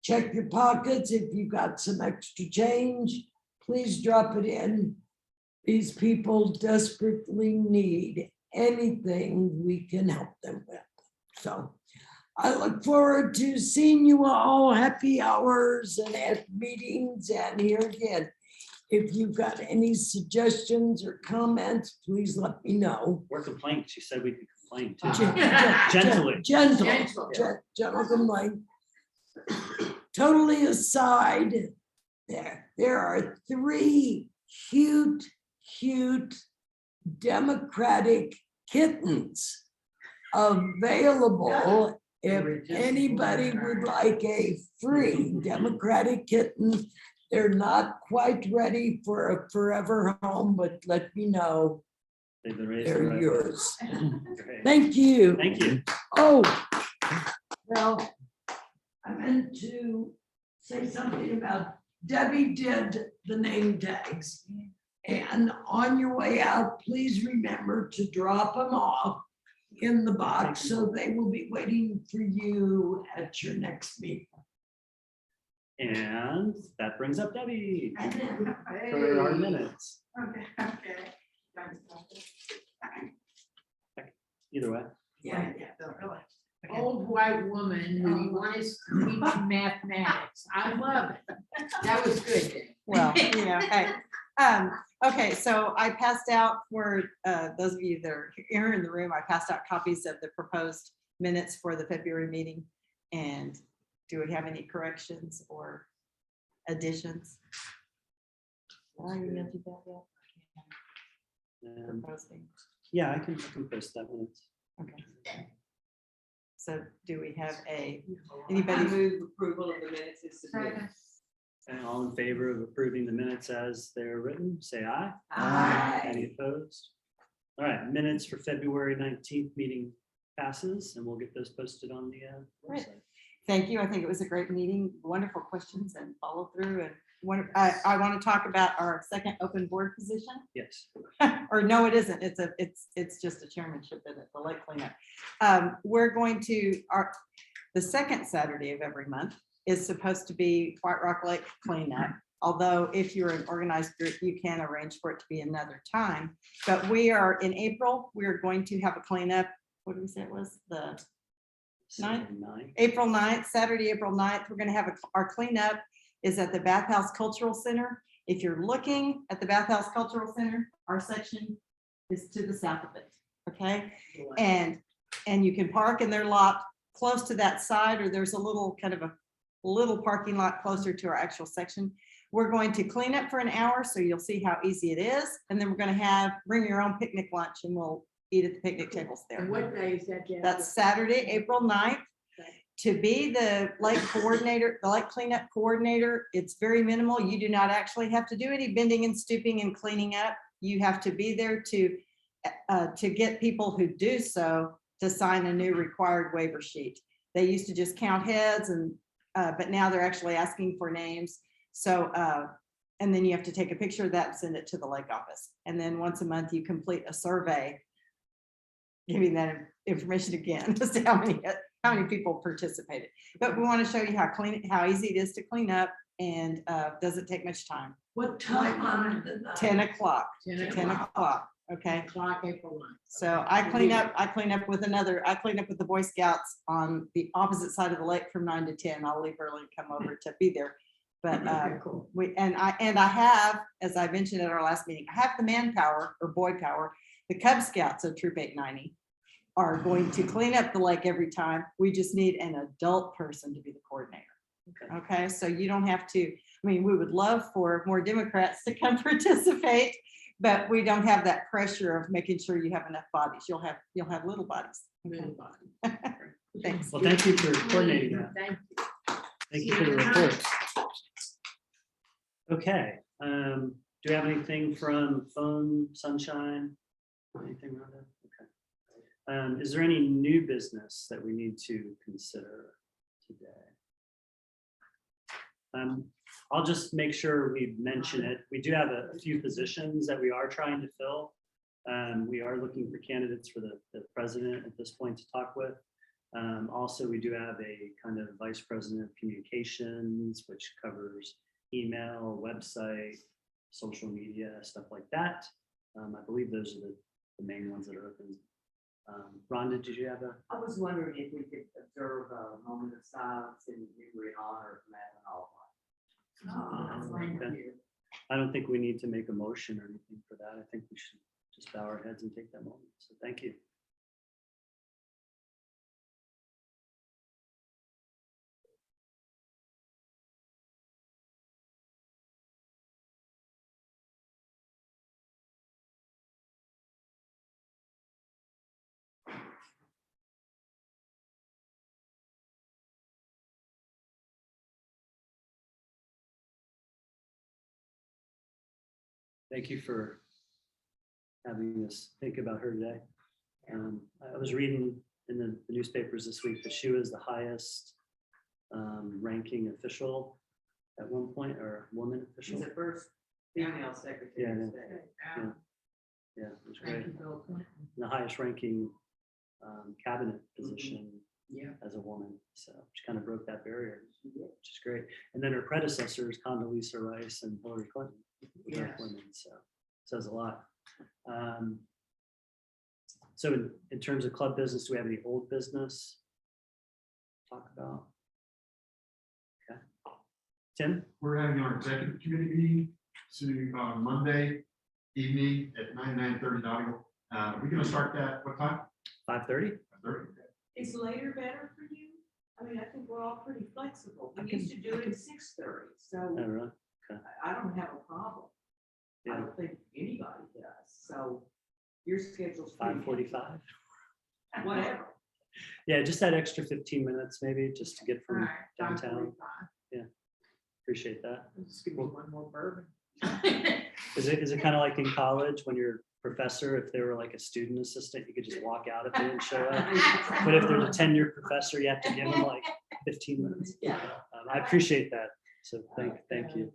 check your pockets. If you've got some extra change, please drop it in. These people desperately need anything we can help them with. So I look forward to seeing you all, happy hours and at meetings. And here again, if you've got any suggestions or comments, please let me know. Or complaints. She said we could complain too. Gently. Gentle complaint. Totally aside, there are 3 cute Democratic kittens available if anybody would like a free Democratic kitten. They're not quite ready for a forever home, but let me know. They're yours. Thank you. Thank you. Oh, well, I meant to say something about Debbie did the name tags. And on your way out, please remember to drop them off in the box so they will be waiting for you at your next meeting. And that brings up Debbie for our minutes. Okay. Either way. Yeah. Really. Old white woman who you want to teach mathematics. I love it. That was good. Dave. Well, hey, okay, so I passed out for those of you that are here in the room, I passed out copies of the proposed minutes for the February meeting. And do we have any corrections or additions? Are you gonna do that yet? Proposing. Yeah, I can post that minutes. Okay. So do we have anybody move approval of the minutes is submitted? And all in favor of approving the minutes as they're written, say aye. Aye. Any opposed? All right, minutes for February 19th meeting passes, and we'll get those posted on the website. Thank you. I think it was a great meeting, wonderful questions and follow through. And I want to talk about our second open board position. Yes. Or no, it isn't. It's just a chairmanship at the lake cleanup. We're going to the second Saturday of every month is supposed to be White Rock Lake cleanup. Although if you're an organized group, you can arrange for it to be another time. But we are in April, we're going to have a cleanup. What did we say it was? The 9th? April 9th, Saturday, April 9th. We're going to have our cleanup is at the Bathhouse Cultural Center. If you're looking at the Bathhouse Cultural Center, our section is to the south of it. Okay. And you can park in their lot close to that side, or there's a little kind of a little parking lot closer to our actual section. We're going to clean up for an hour, so you'll see how easy it is. And then we're going to bring your own picnic lunch and we'll eat at the picnic tables there. And what day is that? Jen? That's Saturday, April 9th. To be the lake coordinator, the lake cleanup coordinator, it's very minimal. You do not actually have to do any bending and stooping and cleaning up. You have to be there to get people who do so to sign a new required waiver sheet. They used to just count heads, and but now they're actually asking for names. So And then you have to take a picture of that and send it to the lake office. And then once a month, you complete a survey giving that information again to see how many people participated. But we want to show you how easy it is to clean up and doesn't take much time. What time on the night? 10 o'clock. 10 10 o'clock. Okay. Clock April 1. So I clean up with the Boy Scouts on the opposite side of the lake from 9 to 10. I'll leave early and come over to be there. But Cool. I have, as I mentioned at our last meeting, I have the manpower or boy power. The Cub Scouts of Troop 890 are going to clean up the lake every time. We just need an adult person to be the coordinator. Okay, so you don't have to, we would love for more Democrats to come participate, but we don't have that pressure of making sure you have enough bodies. You'll have little bodies. Thanks. Well, thank you for coordinating that. Thank you. Thank you for the report. Okay, do we have anything from Phone Sunshine? Anything around that? Okay. Is there any new business that we need to consider today? I'll just make sure we mention it. We do have a few positions that we are trying to fill. We are looking for candidates for the president at this point to talk with. Also, we do have a kind of vice president of communications, which covers email, website, social media, stuff like that. I believe those are the main ones that are open. Rhonda, did you have a? I was wondering if we could observe a moment of silence in honor of Matt and all. Okay. I don't think we need to make a motion or anything for that. I think we should just bow our heads and take that moment. So thank you. Thank you for having us think about her today. I was reading in the newspapers this week that she was the highest ranking official at one point, or woman official. She's the first female secretary of state. Yeah, it was great. The highest ranking cabinet position as a woman. So she kind of broke that barrier, which is great. And then her predecessors, Condoleezza Rice and Hillary Clinton. Women, so says a lot. So in terms of club business, do we have any old business to talk about? Okay, Tim? We're having our executive committee meeting Monday evening at 9:30. We're gonna start that, what time? 5:30? 5:30. Is later better for you? I mean, I think we're all pretty flexible. We used to do it at 6:30, so Oh, really? Okay. I don't have a problem. I Yeah, don't think anybody does, so your schedule's. pretty 5:45. Whatever. Yeah, just that extra 15 minutes maybe, just to get from Alright, downtown. 5:45. Appreciate that. Just give me one more bourbon. Is it kind of like in college when you're a professor, if they were like a student assistant, you could just walk out of it and show up? But if there's a tenured professor, you have to give them like 15 minutes. I appreciate that. So thank you.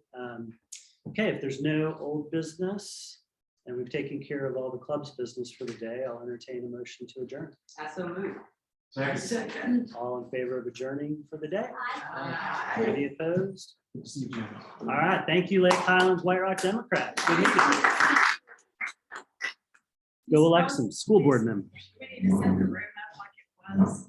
Okay, if there's no old business and we've taken care of all the club's business for the day, I'll entertain a motion to adjourn. I so move. Second. All in favor of adjourning for the day? Aye. Any opposed? All right, thank you, Lake Highlands White Rock Democrats. Good evening. Go Elections, school board members. We need to set the room up like it was.